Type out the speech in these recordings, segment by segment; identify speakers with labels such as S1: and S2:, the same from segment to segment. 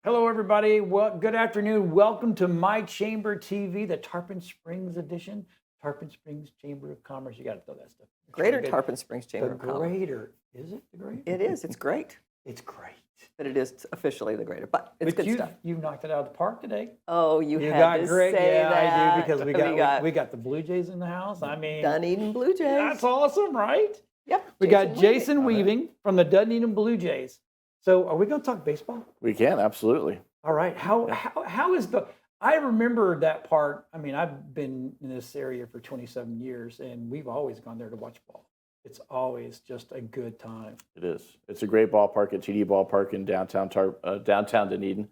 S1: Hello, everybody. Well, good afternoon. Welcome to My Chamber TV, the Tarpon Springs edition. Tarpon Springs Chamber of Commerce. You got to throw that stuff.
S2: Greater Tarpon Springs
S1: The
S2: Chamber of Commerce.
S1: greater. Is it the greater?
S2: It is. It's great.
S1: It's great.
S2: But it is officially the greater. But it's good stuff.
S1: You knocked it out of the park today.
S2: Oh, you had
S1: got
S2: to
S1: great.
S2: say
S1: Yeah,
S2: that.
S1: I do because we got the Blue Jays in the house. I mean,
S2: Dunedin Blue Jays.
S1: that's awesome, right?
S2: Yep.
S1: We got Jason Weaving from the Dunedin Blue Jays. So, are we going to talk baseball?
S3: We can, absolutely.
S1: All right. How is the? I remember that part. I mean, I've been in this area for 27 years, and we've always gone there to watch ball. It's always just a good time.
S3: It is. It's a great ballpark at TD Ballpark in downtown Dunedin.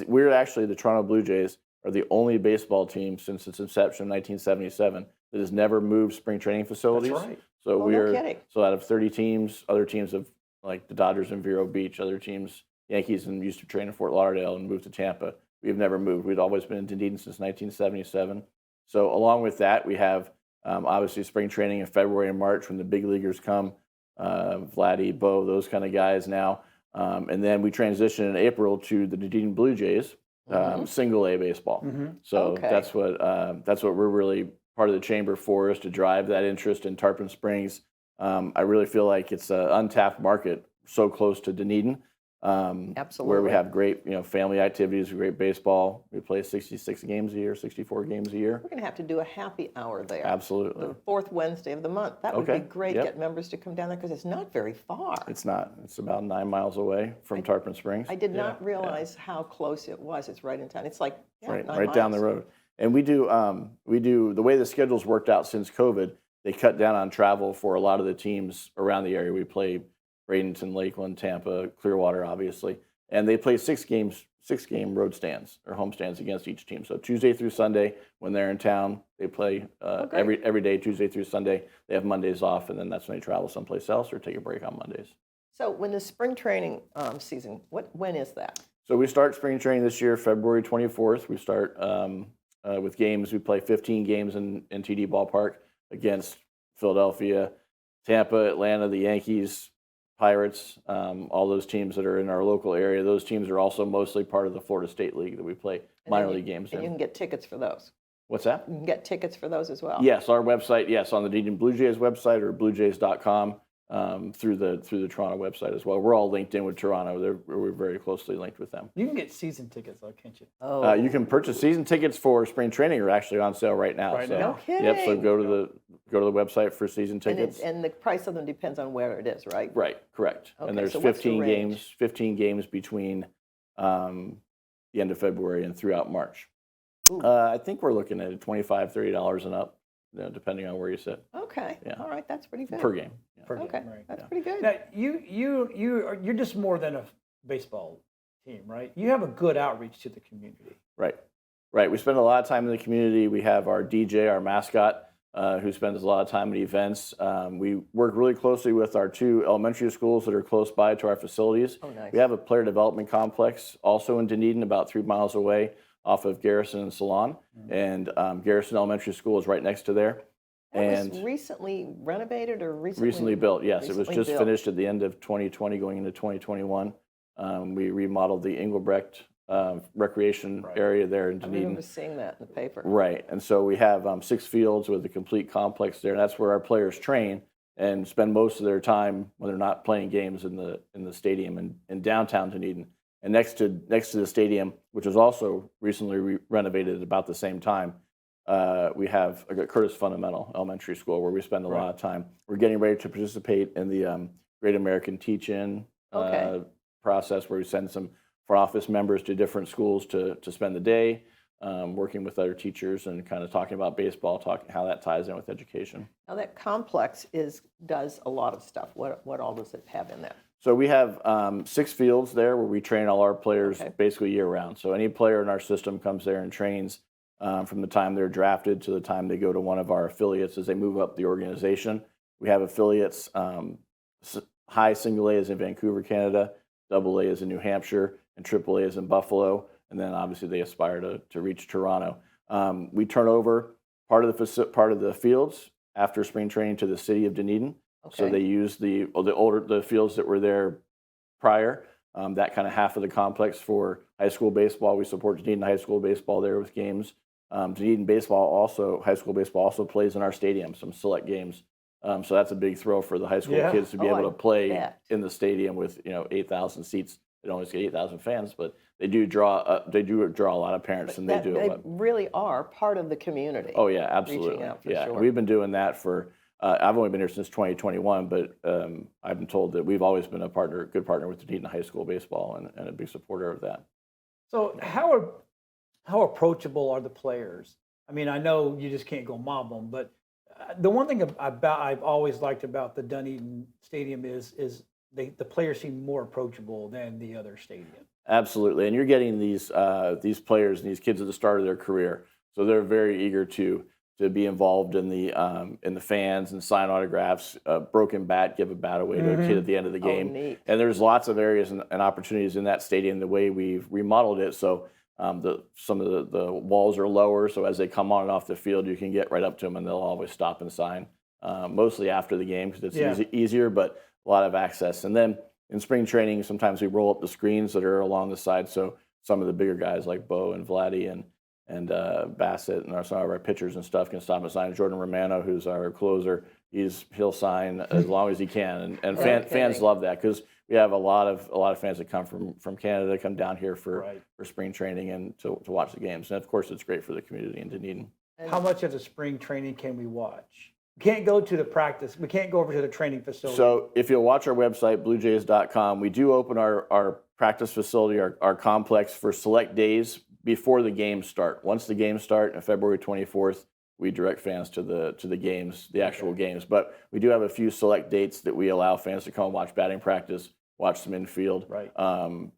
S3: We're actually the Toronto Blue Jays are the only baseball team since its inception in 1977 that has never moved spring training facilities.
S1: That's right.
S3: So
S2: no kidding.
S3: So out of 30 teams, other teams have like the Dodgers in Vero Beach, other teams, Yankees and used to train in Fort Lauderdale and moved to Tampa. We've never moved. We'd always been in Dunedin since 1977. So along with that, we have obviously spring training in February and March when the big leaguers come, Vladdy, Bo, those kind of guys now. And then we transition in April to the Dunedin Blue Jays, single A baseball. So that's what we're really part of the chamber for, is to drive that interest in Tarpon Springs. I really feel like it's an untapped market so close to Dunedin.
S2: Absolutely.
S3: Where we have great, family activities, great baseball. We play 66 games a year, 64 games a year.
S2: We're going to have to do a happy hour there.
S3: Absolutely.
S2: The fourth Wednesday of the month. That would be great.
S3: Yep.
S2: Get members to come down there because it's not very far.
S3: It's not. It's about 9 miles away from Tarpon Springs.
S2: I did not realize how close it was. It's right in town. It's like
S3: right down the road. And we do the way the schedule's worked out since COVID. They cut down on travel for a lot of the teams around the area. We play Bradenton, Lakeland, Tampa, Clearwater, obviously, and they play 6-game road stands or home stands against each team. So Tuesday through Sunday, when they're in town, they play every day, Tuesday through Sunday. They have Mondays off, and then that's when they travel someplace else or take a break on Mondays.
S2: So when the spring training season, when is that?
S3: So we start spring training this year, February 24th. We start with games. We play 15 games in TD Ballpark against Philadelphia, Tampa, Atlanta, the Yankees, Pirates, all those teams that are in our local area. Those teams are also mostly part of the Florida State League that we play minor league games in.
S2: And you can get tickets for those.
S3: What's that?
S2: You can get tickets for those as well.
S3: Yes, our website, yes, on the Dunedin Blue Jays website or bluejays.com through the Toronto website as well. We're all linked in with Toronto. We're very closely linked with them.
S1: You can get season tickets, though, can't you?
S2: Oh.
S3: You can purchase season tickets for spring training are actually on sale right now.
S1: Right now.
S2: No kidding.
S3: Yep. So go to the website for season tickets.
S2: And the price of them depends on where it is, right?
S3: Right. Correct.
S2: Okay,
S3: And there's
S2: so what's the
S3: 15
S2: range?
S3: games. 15 games between the end of February and throughout March. I think we're looking at $25, $30 and up, depending on where you sit
S2: Okay.
S3: Yeah.
S2: All right. That's pretty good.
S3: per game. Yeah.
S1: Per game,
S2: Okay.
S1: right.
S2: That's pretty good.
S1: Now, you're just more than a baseball team, right? You have a good outreach to the community.
S3: Right. Right. We spend a lot of time in the community. We have our DJ, our mascot, who spends a lot of time at events. We work really closely with our 2 elementary schools that are close by to our facilities.
S2: Oh, nice.
S3: We have a player development complex also in Dunedin, about 3 miles away off of Garrison and Salon. And Garrison Elementary School is right next to there.
S2: That was recently renovated or
S3: Recently built, yes. It was
S2: recently
S3: just
S2: built.
S3: finished at the end of 2020, going into 2021. We remodeled the Engelbrecht recreation area there in
S2: I
S3: Dunedin.
S2: remember seeing that in the paper.
S3: Right, and so we have 6 fields with a complete complex there, and that's where our players train and spend most of their time when they're not playing games in the stadium in downtown Dunedin. And next to the stadium, which was also recently renovated at about the same time, we have Curtis Fundamental Elementary School where we spend a lot of time. We're getting ready to participate in the Great American Teach-In process, where we send some front office members to different schools to spend the day, working with other teachers and kind of talking about baseball, talking how that ties in with education.
S2: Now that complex does a lot of stuff. What all does it have in there?
S3: So we have 6 fields there where we train all our players basically year-round. So any player in our system comes there and trains from the time they're drafted to the time they go to one of our affiliates as they move up the organization. We have affiliates, high single A is in Vancouver, Canada, double A is in New Hampshire, and triple A is in Buffalo. And then obviously they aspire to reach Toronto. We turn over part of the fields after spring training to the city of Dunedin. So they use the fields that were there prior. that kind of half of the complex for high school baseball. We support Dunedin high school baseball there with games. Dunedin baseball also, high school baseball also plays in our stadium, some select games. So that's a big thrill for the high school kids to be able to play in the stadium with 8,000 seats. They don't always get 8,000 fans, but they do draw a lot of parents, and they
S2: really are part of the community.
S3: Oh yeah, absolutely.
S2: Reaching out for
S3: yeah,
S2: sure.
S3: We've been doing that for. I've only been here since 2021, but I've been told that we've always been a good partner with Dunedin high school baseball, and a big supporter of that.
S1: So how approachable are the players? I mean, I know you just can't go mob them, but the one thing I've always liked about the Dunedin Stadium is the players seem more approachable than the other stadium.
S3: Absolutely, and you're getting these players and these kids at the start of their career, so they're very eager to be involved in the fans and sign autographs. Broken bat, give a bat away to a kid at the end of the game.
S2: Neat.
S3: And there's lots of areas and opportunities in that stadium the way we've remodeled it. So some of the walls are lower, so as they come on and off the field, you can get right up to them, and they'll always stop and sign. Mostly after the game because it's easier, but a lot of access. And then in spring training, sometimes we roll up the screens that are along the side, so some of the bigger guys like Bo and Vladdy and Bassett and some of our pitchers and stuff can stop and sign. Jordan Romano, who's our closer, he'll sign as long as he can, and fans love that because we have a lot of fans that come from Canada, come down here for spring training and to watch the games, and of course it's great for the community in Dunedin.
S1: How much of the spring training can we watch? We can't go to the practice. We can't go over to the training facility.
S3: So if you'll watch our website, bluejays.com, we do open our practice facility, our complex for select days before the games start. Once the games start on February 24th, we direct fans to the games, the actual games. But we do have a few select dates that we allow fans to come and watch batting practice, watch some infield.
S1: Right.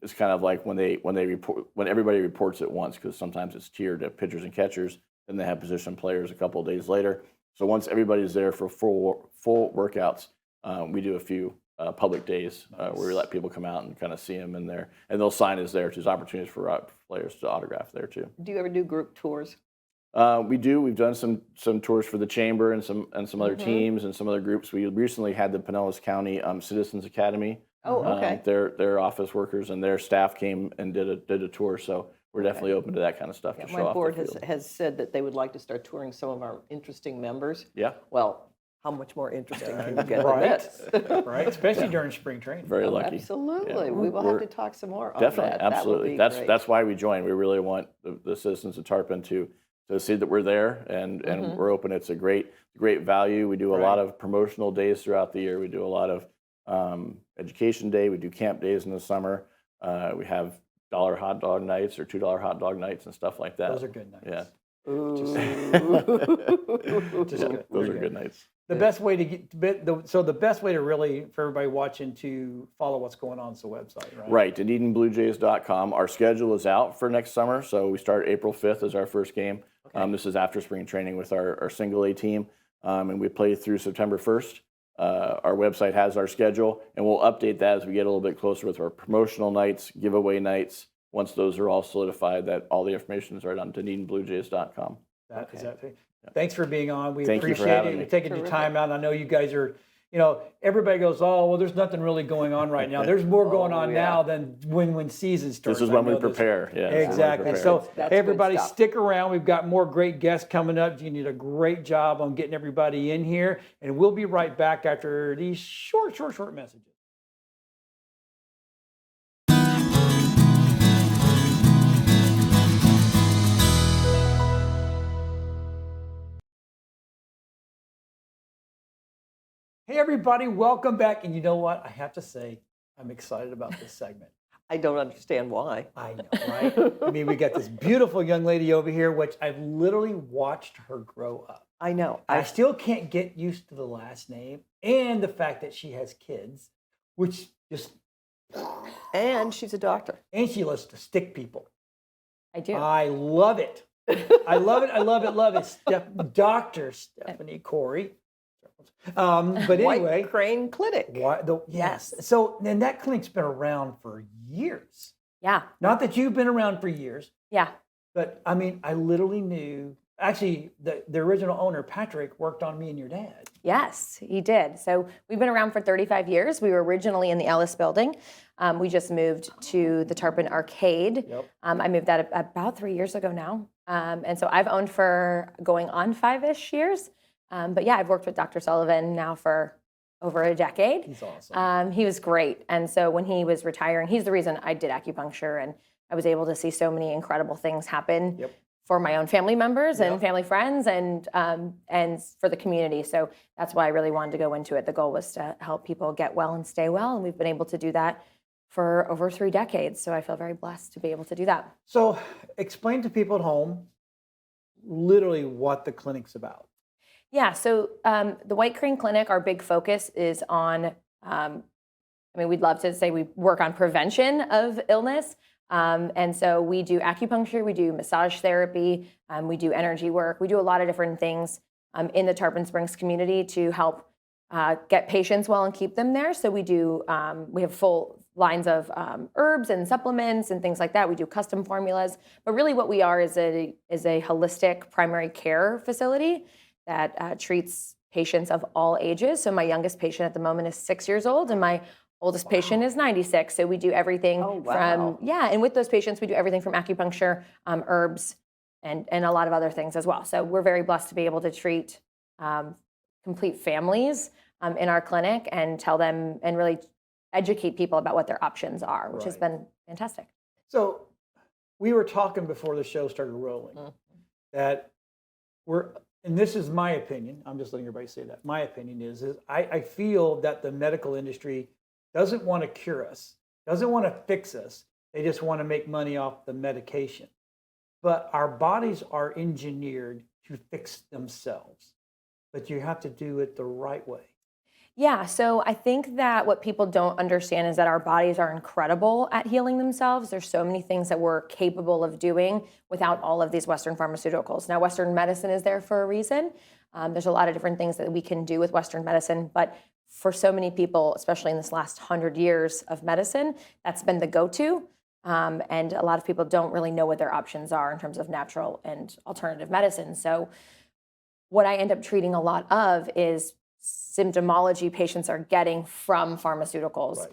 S3: It's kind of like when everybody reports at once, because sometimes it's tiered to pitchers and catchers, then they have position players a couple of days later. So once everybody's there for full workouts, we do a few public days where we let people come out and kind of see them in there, and they'll sign us there. There's opportunities for players to autograph there too.
S2: Do you ever do group tours?
S3: We do. We've done some tours for the chamber and some other teams and some other groups. We recently had the Pinellas County Citizens Academy.
S2: Oh, okay.
S3: Their office workers and their staff came and did a tour. So we're definitely open to that kind of stuff.
S2: Yeah,
S3: to show
S2: my
S3: off
S2: board
S3: the field.
S2: has said that they would like to start touring some of our interesting members.
S3: Yeah.
S2: Well, how much more interesting can you get than this?
S1: Right, especially during spring training.
S3: Very lucky.
S2: Absolutely.
S3: Yeah.
S2: We will have to talk some more on
S3: Definitely,
S2: that.
S3: absolutely.
S2: That would be great.
S3: That's why we joined. We really want the citizens of Tarpon to see that we're there and we're open. It's a great value. We do a lot of promotional days throughout the year. We do a lot of education day. We do camp days in the summer. We have $1 hot dog nights or $2 hot dog nights and stuff like that.
S1: Those are good nights.
S3: Yeah.
S1: Just good.
S3: Those are good nights.
S1: The best way the best way to really, for everybody watching, to follow what's going on is the website, right?
S3: Right, DunedinBlueJays.com. Our schedule is out for next summer, so we start April 5th as our first game.
S1: Okay.
S3: This is after spring training with our single A team, and we play through September 1st. Our website has our schedule, and we'll update that as we get a little bit closer with our promotional nights, giveaway nights. Once those are all solidified, that all the information is right on DunedinBlueJays.com.
S1: Thanks for being on. We
S3: Thank you for
S1: appreciate
S3: having
S1: it.
S3: me.
S1: You're taking your time out. I know you guys are, everybody goes, oh, well, there's nothing really going on right now. There's more going on now than when season starts.
S3: This is when we prepare. Yeah,
S1: exactly. So
S2: That's
S1: everybody
S2: good stuff.
S1: stick around. We've got more great guests coming up. You did a great job on getting everybody in here. And we'll be right back after these short messages. Hey, everybody, welcome back. And you know what? I have to say, I'm excited about this segment.
S2: I don't understand why.
S1: I know, right? I mean, we got this beautiful young lady over here, which I've literally watched her grow up.
S2: I know.
S1: I still can't get used to the last name and the fact that she has kids, which just...
S2: And she's a doctor.
S1: And she loves to stick people.
S4: I do.
S1: I love it. I love it. I love it. Love it. Dr. Steffani Corey. But anyway,
S2: White Crane Clinic.
S1: Yes. So then that clinic's been around for years.
S4: Yeah.
S1: Not that you've been around for years,
S4: Yeah.
S1: but I mean, I literally knew. Actually, the original owner, Patrick, worked on me and your dad.
S4: Yes, he did. So we've been around for 35 years. We were originally in the Ellis building. We just moved to the Tarpon Arcade.
S1: Yep.
S4: I moved that about 3 years ago now. And so I've owned for going on 5-ish years. But yeah, I've worked with Dr. Sullivan now for over a decade.
S1: He's awesome.
S4: He was great. And so when he was retiring, he's the reason I did acupuncture, and I was able to see so many incredible things happen
S1: Yep.
S4: for my own family members and
S1: Yep.
S4: family friends and for the community. So that's why I really wanted to go into it. The goal was to help people get well and stay well. And we've been able to do that for over 3 decades. So I feel very blessed to be able to do that.
S1: So explain to people at home literally what the clinic's about.
S4: Yeah, so the White Crane Clinic, our big focus is on, we'd love to say we work on prevention of illness. And so we do acupuncture, we do massage therapy, we do energy work. We do a lot of different things in the Tarpon Springs community to help get patients well and keep them there. So we do, we have full lines of herbs and supplements and things like that. We do custom formulas. But really what we are is a holistic primary care facility that treats patients of all ages. So my youngest patient at the moment is 6 years old, and my oldest patient is 96. So we do everything
S2: wow.
S4: and with those patients, we do everything from acupuncture, herbs, and a lot of other things as well. So we're very blessed to be able to treat complete families in our clinic and tell them and really educate people about what their options are, which has been fantastic.
S1: So we were talking before the show started rolling that and this is my opinion, I'm just letting everybody say that. My opinion is I feel that the medical industry doesn't want to cure us, doesn't want to fix us. They just want to make money off the medication. But our bodies are engineered to fix themselves. But you have to do it the right way.
S4: Yeah, so I think that what people don't understand is that our bodies are incredible at healing themselves. There's so many things that we're capable of doing without all of these Western pharmaceuticals. Now, Western medicine is there for a reason. There's a lot of different things that we can do with Western medicine, but for so many people, especially in this last 100 years of medicine, that's been the go-to. And a lot of people don't really know what their options are in terms of natural and alternative medicine. So what I end up treating a lot of is symptomology patients are getting from pharmaceuticals,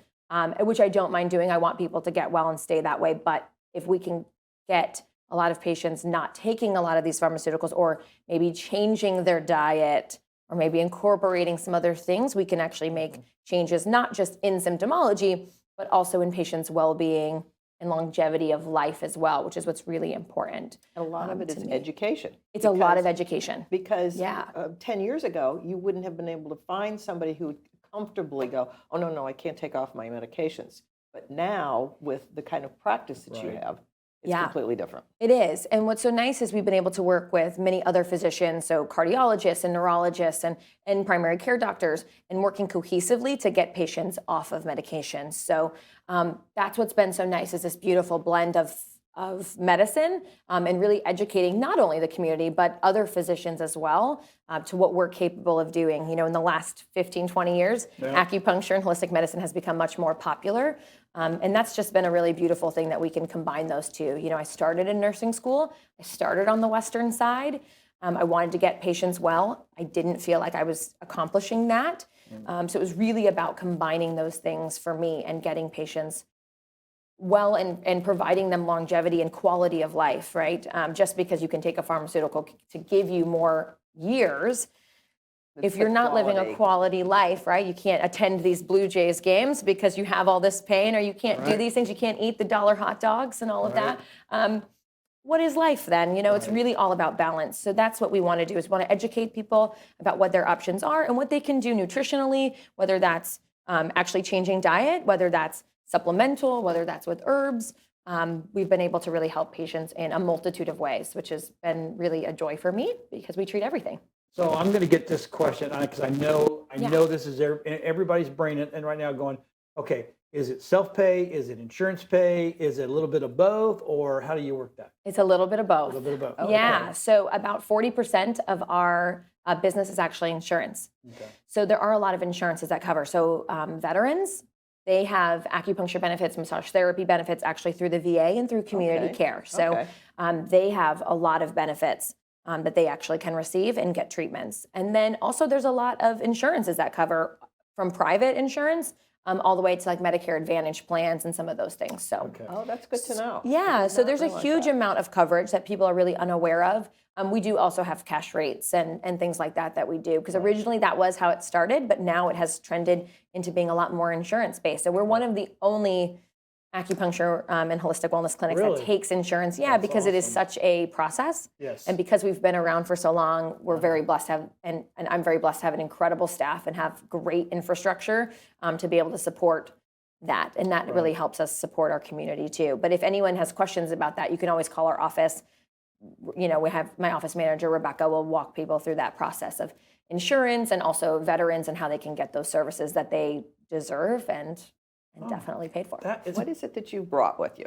S4: which I don't mind doing. I want people to get well and stay that way. But if we can get a lot of patients not taking a lot of these pharmaceuticals, or maybe changing their diet, or maybe incorporating some other things, we can actually make changes, not just in symptomology, but also in patients' well-being and longevity of life as well, which is what's really important.
S2: And a lot of it is
S4: me.
S2: education.
S4: It's a lot of education.
S2: Because
S4: Yeah.
S2: 10 years ago, you wouldn't have been able to find somebody who would comfortably go, oh, no, I can't take off my medications. But now, with the kind of practice that you have, it's completely different.
S4: It is. And what's so nice is we've been able to work with many other physicians, so cardiologists and neurologists and primary care doctors, and working cohesively to get patients off of medications. So that's what's been so nice, is this beautiful blend of medicine and really educating not only the community, but other physicians as well to what we're capable of doing. You know, in the last 15, 20 years, acupuncture and holistic medicine has become much more popular. And that's just been a really beautiful thing that we can combine those two. You know, I started in nursing school. I started on the Western side. I wanted to get patients well. I didn't feel like I was accomplishing that. So it was really about combining those things for me and getting patients well and providing them longevity and quality of life, right? Just because you can take a pharmaceutical to give you more years, if you're not living a quality life, right? You can't attend these Blue Jays games because you have all this pain, or you can't do these things. You can't eat the dollar hot dogs and all of that. What is life then? You know, it's really all about balance. So that's what we want to do, is want to educate people about what their options are and what they can do nutritionally, whether that's actually changing diet, whether that's supplemental, whether that's with herbs. We've been able to really help patients in a multitude of ways, which has been really a joy for me because we treat everything.
S1: So I'm going to get this question on, because I know this is everybody's brain and right now going, okay, is it self-pay? Is it insurance pay? Is it a little bit of both? Or how do you work that?
S4: It's a little bit of both.
S1: A little bit of both.
S4: Oh, yeah. Okay. So about 40% of our business is actually insurance. Okay. So there are a lot of insurances that cover. So veterans, they have acupuncture benefits, massage therapy benefits actually through the VA and through community care. So they have a lot of benefits. that they actually can receive and get treatments. And then also there's a lot of insurances that cover from private insurance all the way to like Medicare Advantage plans and some of those things. So,
S1: Okay.
S2: Oh, that's good to know.
S4: yeah, so there's a
S2: realize
S4: huge
S2: that.
S4: amount of coverage that people are really unaware of. We do also have cash rates and things like that we do, because originally that was how it started, but now it has trended into being a lot more insurance-based. So we're one of the only acupuncture and holistic wellness clinics
S1: Really?
S4: that takes insurance. Yeah,
S1: That's
S4: because it is
S1: awesome.
S4: such a process.
S1: Yes.
S4: And because we've been around for so long, we're very blessed to have, and I'm very blessed to have an incredible staff and have great infrastructure to be able to support that. And that really helps us support our community too. But if anyone has questions about that, you can always call our office. We have my office manager, Rebecca, will walk people through that process of insurance and also veterans and how they can get those services that they deserve and definitely paid for.
S1: That is
S2: What is it that you brought with you?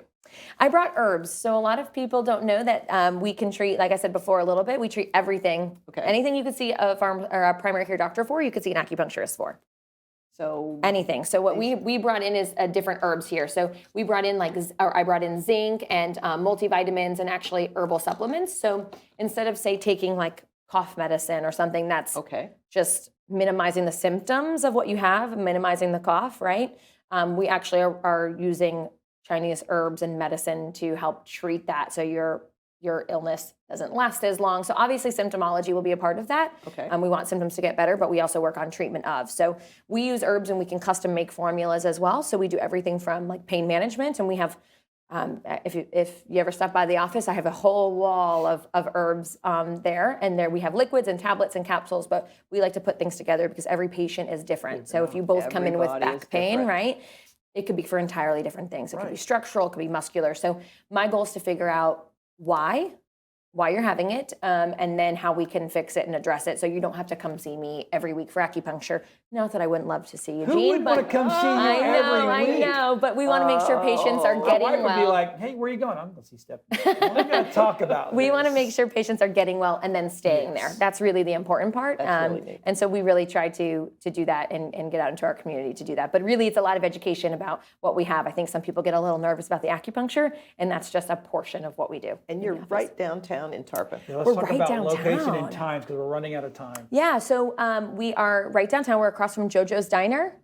S4: I brought herbs. So a lot of people don't know that we can treat, like I said before a little bit, we treat everything.
S2: Okay.
S4: Anything you could see a primary care doctor for, you could see an acupuncturist for.
S2: So
S4: Anything. So what we brought in is different herbs here. So we brought in I brought in zinc and multivitamins and actually herbal supplements. So instead of say taking like cough medicine or something that's
S2: okay.
S4: just minimizing the symptoms of what you have, minimizing the cough, right? We actually are using Chinese herbs and medicine to help treat that, so your illness doesn't last as long. So obviously symptomology will be a part of that.
S2: Okay.
S4: We want symptoms to get better, but we also work on treatment of. So we use herbs and we can custom make formulas as well. So we do everything from like pain management, and we have, if you ever stop by the office, I have a whole wall of herbs there. And there we have liquids and tablets and capsules, but we like to put things together because every patient is different. So if you both come in with
S2: Everybody is
S4: back pain,
S2: different.
S4: right? It could be for entirely different things. It could be
S1: Right.
S4: structural, it could be muscular. So my goal is to figure out why you're having it, and then how we can fix it and address it, so you don't have to come see me every week for acupuncture. Not that I wouldn't love to see you,
S1: Who
S4: Jean,
S1: would want to
S4: but
S1: come see you
S4: I
S1: every week?
S4: know, but we want to make sure patients are
S2: Oh.
S1: My
S4: getting
S1: wife would
S4: well.
S1: be like, "Hey, where are you going? I'm going to see Steffani. We're going to talk about
S4: We want to
S1: this."
S4: make sure patients are getting well and then staying
S1: Yes.
S4: there. That's really the important part.
S2: That's really neat.
S4: And so we really try to do that and get out into our community to do that. But really, it's a lot of education about what we have. I think some people get a little nervous about the acupuncture, and that's just a portion of what we do.
S2: And you're right downtown in Tarpon.
S1: Yeah, let's
S4: We're
S1: talk
S4: right
S1: about location
S4: downtown.
S1: and times because we're running out of time.
S4: Yeah, so we are right downtown. We're across from JoJo's Diner.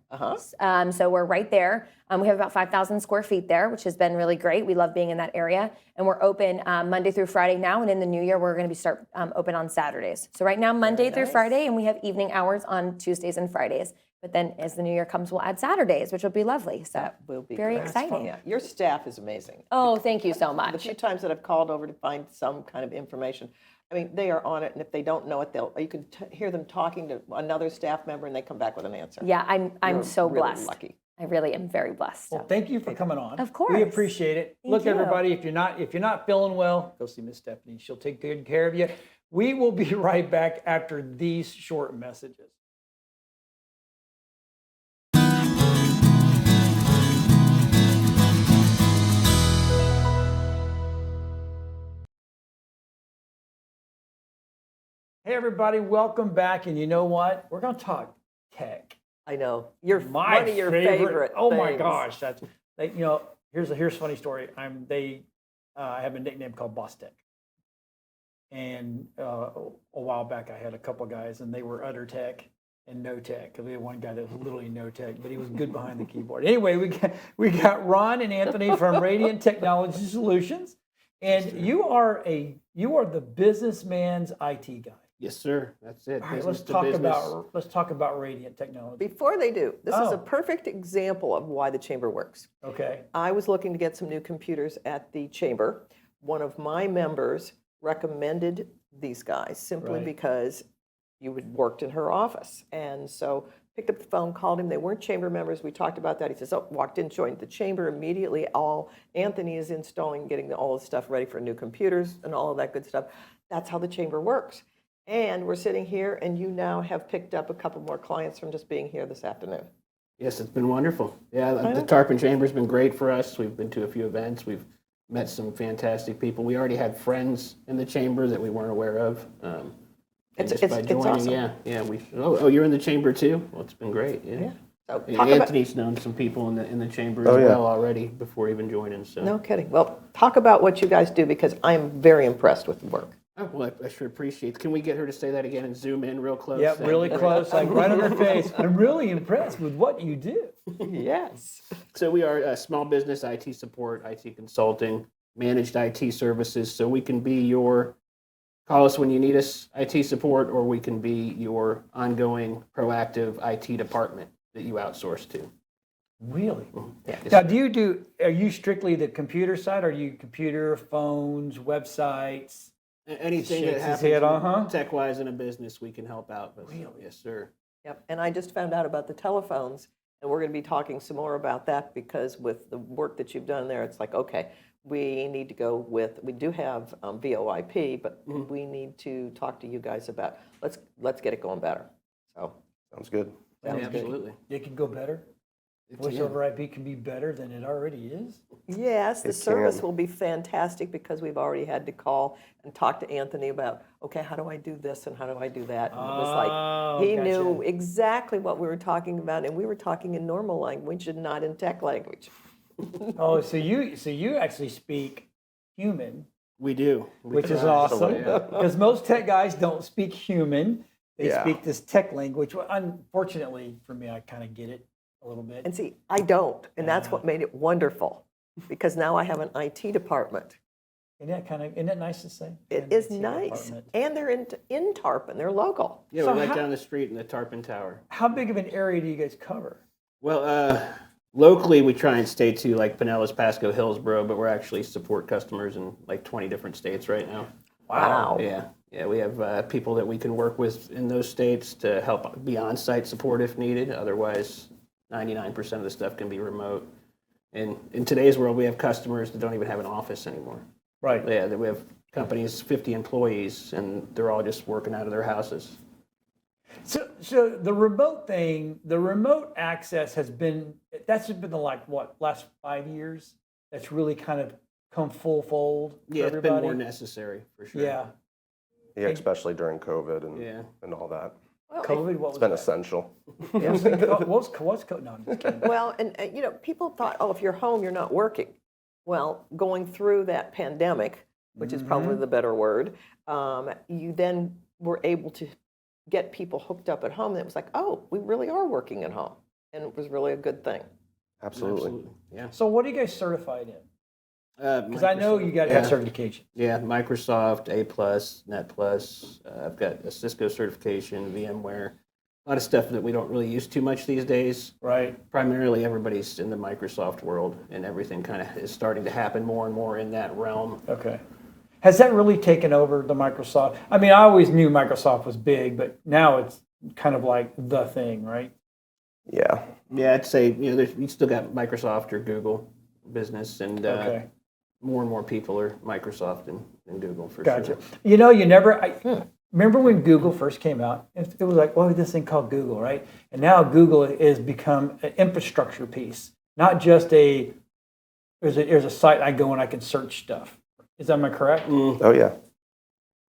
S4: So we're right there. We have about 5,000 square feet there, which has been really great. We love being in that area. And we're open Monday through Friday now. And in the new year, we're going to be open on Saturdays. So right now, Monday through Friday, and we have evening hours on Tuesdays and Fridays. But then as the new year comes, we'll add Saturdays, which will be lovely. So
S2: That will be
S4: very
S2: great.
S4: exciting.
S2: Yeah, your staff is amazing.
S4: Oh, thank you so
S2: The
S4: much.
S2: few times that I've called over to find some kind of information, I mean, they are on it, and if they don't know it, you can hear them talking to another staff member, and they come back with an answer.
S4: Yeah, I'm
S2: You're
S4: so
S2: really
S4: blessed.
S2: lucky.
S4: I really am very blessed.
S1: Well, thank you for coming on.
S4: Of course.
S1: We appreciate it.
S4: Thank
S1: Look,
S4: you.
S1: everybody, if you're not feeling well, go see Miss Steffani. She'll take good care of you. We will be right back after these short messages. Hey, everybody, welcome back. And you know what? We're going to talk tech.
S2: I know. You're
S1: My
S2: one of your favorite
S1: Oh my
S2: things.
S1: gosh, that's here's a funny story. I have a nickname called Boss Tech, and a while back I had a couple guys, and they were utter tech and no tech, because we had one guy that was literally no tech, but he was good behind the keyboard. Anyway, we got Ron and Anthony from Radiant Technology Solutions, and you are the businessman's IT guy.
S5: Yes, sir. That's it.
S1: All right,
S5: Business
S1: let's
S5: to
S1: talk
S5: business.
S1: about Radiant Technology.
S2: Before they do, this is
S1: Oh.
S2: a perfect example of why the chamber works.
S1: Okay.
S2: I was looking to get some new computers at the chamber. One of my members recommended these guys simply
S1: Right.
S2: because you had worked in her office. And so picked up the phone, called him. They weren't chamber members. We talked about that. He says, walked in, joined the chamber immediately. Anthony is installing, getting all the stuff ready for new computers and all of that good stuff. That's how the chamber works. And we're sitting here, and you now have picked up a couple more clients from just being here this afternoon.
S5: Yes, it's been wonderful. Yeah, the Tarpon Chamber's been great for us. We've been to a few events. We've met some fantastic people. We already had friends in the chamber that we weren't aware of. And
S2: It's
S5: just by joining,
S2: awesome.
S5: yeah. You're in the chamber too? Well, it's been great. Yeah.
S2: So
S5: And
S2: talk about,
S5: Anthony's known some people in the chamber as well already before even joining. So
S2: no kidding. Well, talk about what you guys do, because I'm very impressed with the work.
S5: Oh, well, I sure appreciate it. Can we get her to say that again and zoom in real close?
S1: Yep, really close, like right on her face. I'm really impressed with what you do.
S2: Yes.
S5: So we are small business IT support, IT consulting, managed IT services. So we can be your, call us when you need us, IT support, or we can be your ongoing proactive IT department that you outsource to.
S1: Really?
S5: Yeah.
S1: Now, are you strictly the computer side, or are you computer, phones, websites?
S5: Anything that
S1: Shakes his
S5: happens
S1: head, uh-huh.
S5: tech-wise in a business, we can help out with.
S1: Really?
S5: Yes, sir.
S2: Yep. And I just found out about the telephones, and we're going to be talking some more about that because with the work that you've done there, it's like, okay, we need to go with, we do have VoIP, but we need to talk to you guys about, let's get it going better. So,
S6: Sounds good.
S5: Yeah,
S2: sounds good.
S5: absolutely.
S1: It can go better? Voice over IP can be better than it already is?
S2: Yes, the
S6: It
S2: service
S6: can.
S2: will be fantastic because we've already had to call and talk to Anthony about, okay, how do I do this and how do I do that? And it was
S1: Oh,
S2: like, he
S1: gotcha.
S2: knew exactly what we were talking about, and we were talking in normal language and not in tech language.
S1: Oh, so you actually speak human,
S5: We do.
S1: which is
S5: try.
S1: awesome.
S5: Yeah.
S1: Because most tech guys don't speak human. They
S6: Yeah.
S1: speak this tech language. Well, unfortunately for me, I kind of get it a little bit.
S2: And see, I don't, and that's what made it wonderful, because now I have an IT department.
S1: Isn't that nice to say?
S2: It
S1: An
S2: is
S1: IT
S2: nice,
S1: department.
S2: and they're in Tarpon, they're local.
S5: Yeah,
S1: So
S5: we're right
S1: how-
S5: down the street in the Tarpon Tower.
S1: How big of an area do you guys cover?
S5: Well, locally, we try and stay to like Pinellas, Pasco, Hillsborough, but we're actually support customers in like 20 different states right now.
S2: Wow.
S5: Yeah, we have people that we can work with in those states to help be on-site support if needed. Otherwise, 99% of the stuff can be remote. And in today's world, we have customers that don't even have an office anymore.
S1: Right.
S5: Yeah, that we have companies, 50 employees, and they're all just working out of their houses.
S1: So the remote thing, the remote access that's been the last 5 years? That's really kind of come full fold for
S5: Yeah, it's been
S1: everybody?
S5: more necessary for sure.
S1: Yeah.
S6: Yeah, especially during COVID and,
S5: Yeah.
S6: and all that.
S2: Well,
S1: COVID, what was
S6: It's been
S1: that?
S6: essential.
S1: What's COVID? No, I'm just kidding.
S2: Well, and people thought, oh, if you're home, you're not working. Well, going through that pandemic, which is probably the better word, you then were able to get people hooked up at home. And it was like, oh, we really are working at home. And it was really a good thing.
S6: Absolutely.
S5: Yeah.
S1: So what are you guys certified in? Because I know you got to
S5: Yeah.
S1: have certification.
S5: Yeah, Microsoft, A+, Net+. I've got a Cisco certification, VMware. A lot of stuff that we don't really use too much these days.
S1: Right.
S5: Primarily, everybody's in the Microsoft world, and everything kind of is starting to happen more and more in that realm.
S1: Okay. Has that really taken over the Microsoft? I mean, I always knew Microsoft was big, but now it's kind of like the thing, right?
S6: Yeah.
S5: Yeah, I'd say you still got Microsoft or Google business, and
S1: Okay.
S5: more and more people are Microsoft and Google for
S1: Gotcha.
S5: sure.
S1: Remember when Google first came out? It was like, well, this thing called Google, right? And now Google has become an infrastructure piece, not just there's a site I go and I can search stuff. Am I correct?
S6: Oh, yeah.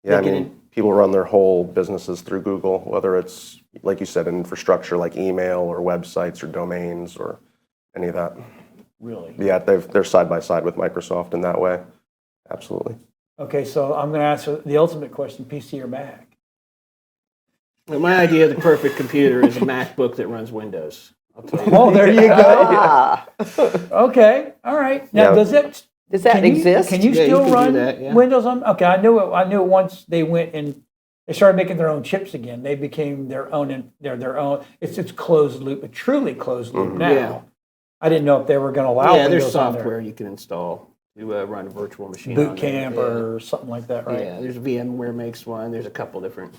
S6: Yeah, I
S1: They get
S6: mean, people run their whole businesses through Google, whether it's, like you said, infrastructure like email or websites or domains or any of that.
S1: Really?
S6: Yeah, they're side by side with Microsoft in that way. Absolutely.
S1: Okay, so I'm going to ask the ultimate question: PC or Mac?
S5: Well, my idea of the perfect computer is a MacBook that runs Windows. I'll tell you.
S1: Oh, there you go.
S2: Ah,
S1: Okay, all right. Now,
S6: Yeah.
S1: does that
S2: does that exist?
S1: Can you
S5: Yeah, you
S1: still
S5: can do
S1: run
S5: that, yeah.
S1: Windows on? Okay, I knew it once they went and they started making their own chips again. They became their own, and they're their own. It's closed loop, a truly closed loop now.
S5: Yeah.
S1: I didn't know if they were going to allow
S5: Yeah, there's
S1: Windows on there.
S5: software you can install to run a virtual machine. on
S1: Boot
S5: there.
S1: Camp
S5: Yeah.
S1: or something like that, right?
S5: Yeah, there's VMware makes one. There's a couple different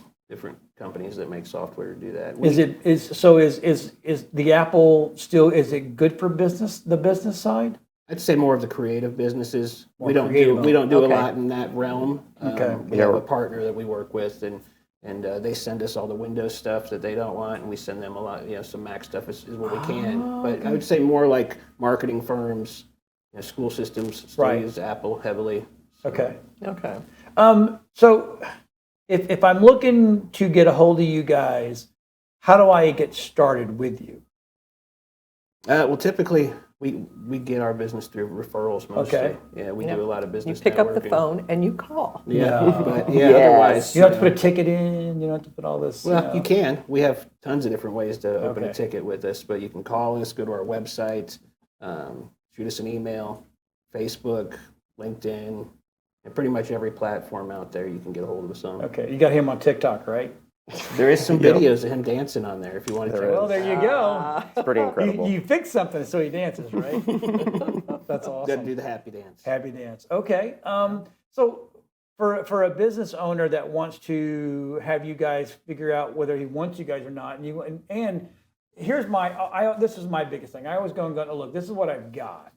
S5: companies that make software to do that.
S1: Is the Apple still, is it good for business, the business side?
S5: I'd say more of the creative businesses.
S1: More
S5: We don't
S1: creative,
S5: do
S2: okay.
S5: a lot in that realm.
S1: Okay.
S5: We have a partner that we work with, and they send us all the Windows stuff that they don't want, and we send them a lot. Some Mac stuff is what we can. But I would say more like marketing firms, school systems still
S1: Right.
S5: use Apple heavily.
S1: Okay.
S2: Okay.
S1: So if I'm looking to get a hold of you guys, how do I get started with you?
S5: Well, typically We get our business through referrals mostly.
S1: Okay.
S5: Yeah, we do a lot of
S2: You
S5: business
S2: pick up the
S5: networking.
S2: phone and you call.
S5: Yeah,
S1: No.
S5: but yeah,
S2: Yes.
S5: otherwise.
S1: You don't have to put a ticket in. You don't have to put all this.
S5: Well, you can. We have tons of different ways to open a
S1: Okay.
S5: ticket with us, but you can call us, go to our website, shoot us an email, Facebook, LinkedIn, and pretty much every platform out there you can get a hold of us on.
S1: Okay, you got him on TikTok, right?
S5: There is some videos of him dancing on there if you want to check
S6: There
S5: it
S1: Well,
S5: out.
S1: there you go.
S6: It's pretty incredible.
S1: You fixed something so he dances, right? That's
S5: Doesn't
S1: awesome.
S5: do the happy dance.
S1: Happy dance. Okay. So for a business owner that wants to have you guys figure out whether he wants you guys or not, and here's this is my biggest thing. I always go, look, this is what I've got.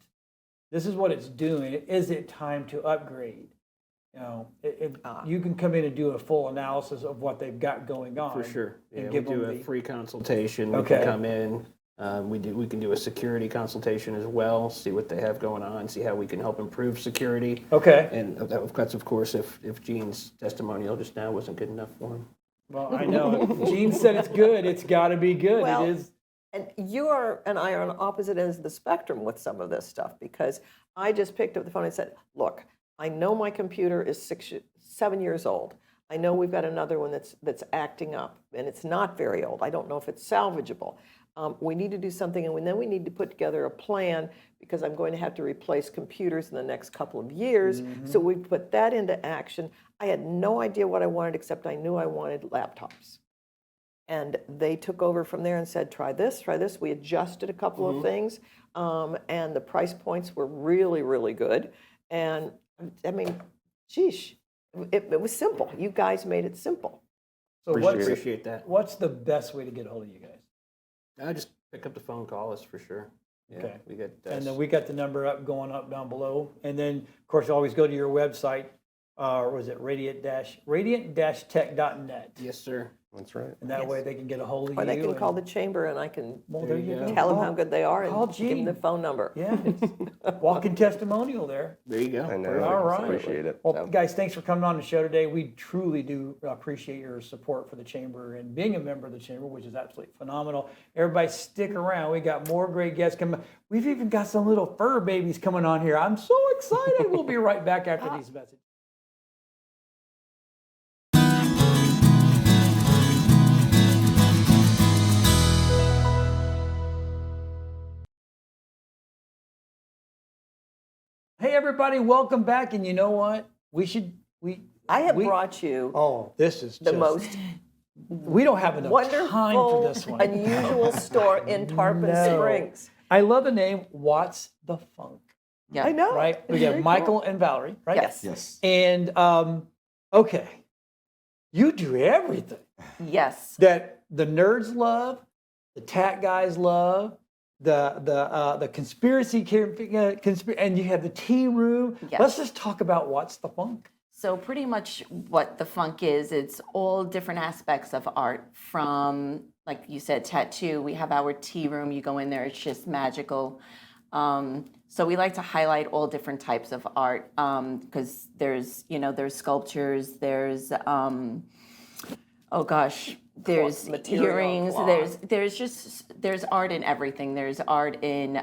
S1: This is what it's doing. Is it time to upgrade? You know, you can come in and do a full analysis of what they've got going on.
S5: For sure. Yeah,
S1: And
S5: we
S1: give
S5: do
S1: them
S5: a
S1: the-
S5: free consultation. We
S1: Okay.
S5: can come in. We can do a security consultation as well, see what they have going on, see how we can help improve security.
S1: Okay.
S5: And that's, of course, if Gene's testimonial just now wasn't good enough for him.
S1: Well, I know. Gene said it's good. It's got to be good.
S2: Well,
S1: it is.
S2: And you and I are on opposite ends of the spectrum with some of this stuff, because I just picked up the phone and said, look, I know my computer is 7 years old. I know we've got another one that's acting up, and it's not very old. I don't know if it's salvageable. We need to do something, and then we need to put together a plan, because I'm going to have to replace computers in the next couple of years. So we put that into action. I had no idea what I wanted, except I knew I wanted laptops. And they took over from there and said, try this, try this. We adjusted a couple of things, and the price points were really, really good. And I mean, sheesh, it was simple. You guys made it simple.
S1: So
S5: Appreciate that.
S1: what's the best way to get a hold of you guys?
S5: I just pick up the phone, call us for sure. Yeah,
S1: Okay.
S5: we get
S1: And then we got the number going up down below. And then, of course, you always go to your website. Was it radiant-tech.net?
S5: Yes, sir.
S6: That's right.
S1: And that way they can get a hold of you.
S2: Or they can
S1: and-
S2: call the chamber, and I can
S1: Well, there you go.
S2: tell them how good they are
S1: Call
S2: and give them
S1: Gene.
S2: the phone number.
S1: Yeah, it's walking testimonial there.
S5: There you go.
S6: I know.
S1: All right.
S6: Appreciate it.
S1: Well, guys, thanks for coming on the show today. We truly do appreciate your support for the Chamber and being a member of the Chamber, which is absolutely phenomenal. Everybody stick around. We got more great guests coming. We've even got some little fur babies coming on here. I'm so excited. We'll be right back after these messages. Hey, everybody, welcome back. And you know what?
S2: I have brought you
S1: Oh, this is
S2: the
S1: just,
S2: most
S1: we don't have enough time for
S2: wonderful,
S1: this one.
S2: unusual store in Tarpon
S1: No.
S2: Springs.
S1: I love the name What's the Funk,
S2: I know.
S1: right? We
S2: It's
S1: got
S2: very
S1: Michael
S2: cool.
S1: and Valerie, right?
S2: Yes.
S7: Yes.
S1: And okay, you do everything
S2: Yes.
S1: that the nerds love, the tat guys love, the conspiracy, and you have the tea room.
S8: Yes.
S1: Let's just talk about What's the Funk.
S8: So pretty much what the funk is, it's all different aspects of art from, like you said, tattoo. We have our tea room. You go in there, it's just magical. So we like to highlight all different types of art because there's sculptures, there's, there's
S2: Material,
S8: earrings,
S2: cloth.
S8: there's art in everything. There's art in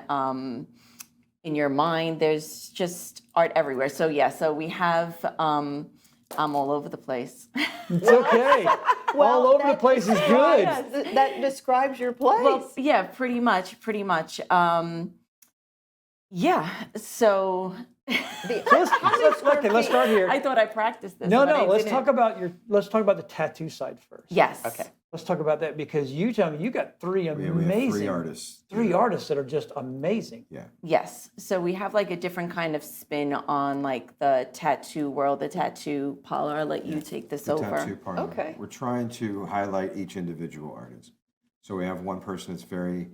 S8: your mind, there's just art everywhere. So yeah, so we have, I'm all over the place.
S1: It's okay. All over the place is good.
S2: That describes your place.
S8: Well, yeah, pretty much. Yeah, so
S1: Let's start here.
S8: I thought I practiced this.
S1: No,
S8: but I
S1: let's
S8: didn't.
S1: talk about the tattoo side first.
S8: Yes.
S2: Okay.
S1: Let's talk about that because you tell me you got three
S7: We have
S1: amazing,
S7: three artists.
S1: three artists that are just amazing.
S7: Yeah.
S8: Yes. So we have like a different kind of spin on like the tattoo world, the tattoo parlor. I'll let you take this
S7: The
S8: over.
S7: tattoo parlor.
S2: Okay.
S7: We're trying to highlight each individual artist. So we have one person that's very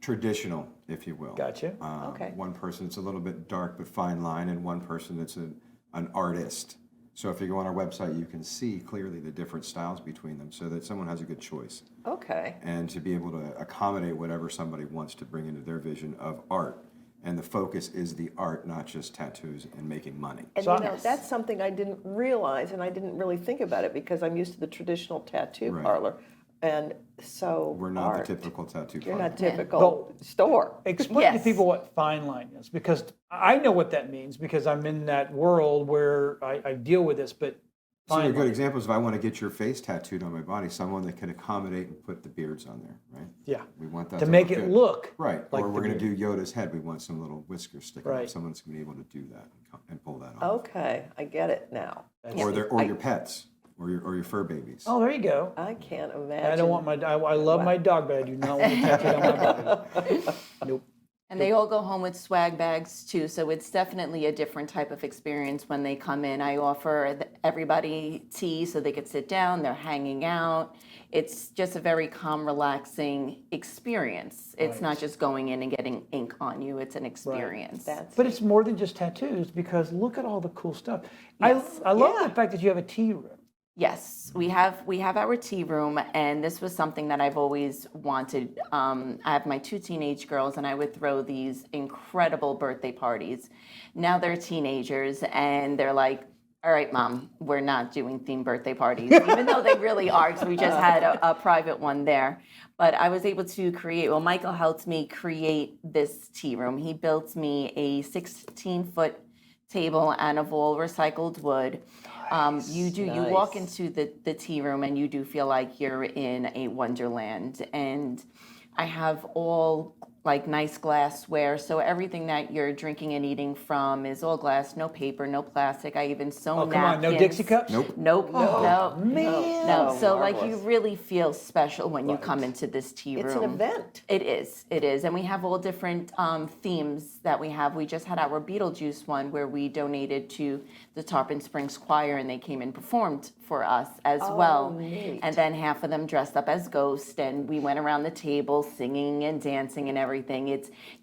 S7: traditional, if you will.
S1: Gotcha.
S2: Okay.
S7: One person that's a little bit dark but fine line, and one person that's an artist. So if you go on our website, you can see clearly the different styles between them so that someone has a good choice.
S2: Okay.
S7: And to be able to accommodate whatever somebody wants to bring into their vision of art. And the focus is the art, not just tattoos and making money.
S2: And
S1: So-
S2: you know, that's something I didn't realize, and I didn't really think about it because I'm used to the traditional tattoo
S7: Right.
S2: parlor. And so
S7: We're not
S2: art,
S7: the typical tattoo
S2: you're
S7: parlor.
S2: not typical
S1: Well,
S2: store.
S1: Explain to
S8: Yes.
S1: people what fine line is, because I know what that means because I'm in that world where I deal with this, but
S7: So a
S1: fine
S7: good
S1: line.
S7: example is if I want to get your face tattooed on my body, someone that can accommodate and put the beards on there, right?
S1: Yeah,
S7: We want that
S1: to make
S7: look
S1: it
S7: good.
S1: look
S7: Right,
S1: like
S7: or
S1: the
S7: we're going to
S1: beard.
S7: do Yoda's head. We want some little whiskers sticking
S1: Right.
S7: out. Someone's going to be able to do that and pull that off.
S2: Okay, I get it now.
S7: Or your pets, or your fur babies.
S1: Oh, there you go.
S2: I can't imagine.
S1: I don't want I love my dog, but I do not want it tattooed on my body. Nope.
S8: And they all go home with swag bags too, so it's definitely a different type of experience when they come in. I offer everybody tea so they could sit down, they're hanging out. It's just a very calm, relaxing experience. It's not just going in and getting ink on you, it's an experience.
S1: But it's more than just tattoos because look at all the cool stuff.
S8: Yes.
S1: I love
S2: Yeah.
S1: the fact that you have a tea room.
S8: Yes, we have our tea room, and this was something that I've always wanted. I have my 2 teenage girls, and I would throw these incredible birthday parties. Now they're teenagers, and they're like, "All right, Mom, we're not doing themed birthday parties," even though they really are, because we just had a private one there. But I was able to create. Well, Michael helped me create this tea room. He built me a 16-foot table and of all recycled wood. You walk into the tea room and you do feel like you're in a wonderland. And I have all like nice glassware, so everything that you're drinking and eating from is all glass, no paper, no plastic. I even sew
S1: Oh, come on, no
S8: napkins.
S1: Dixie cups?
S7: Nope.
S8: Nope, no,
S1: man.
S8: no. So like you
S2: marvelous.
S8: really feel special when you come into this tea room.
S2: It's an event.
S8: It is. And we have all different themes that we have. We just had our Beetlejuice one where we donated to the Tarpon Springs Choir and they came and performed for us as well.
S2: Neat.
S8: And then half of them dressed up as ghosts and we went around the table singing and dancing and everything.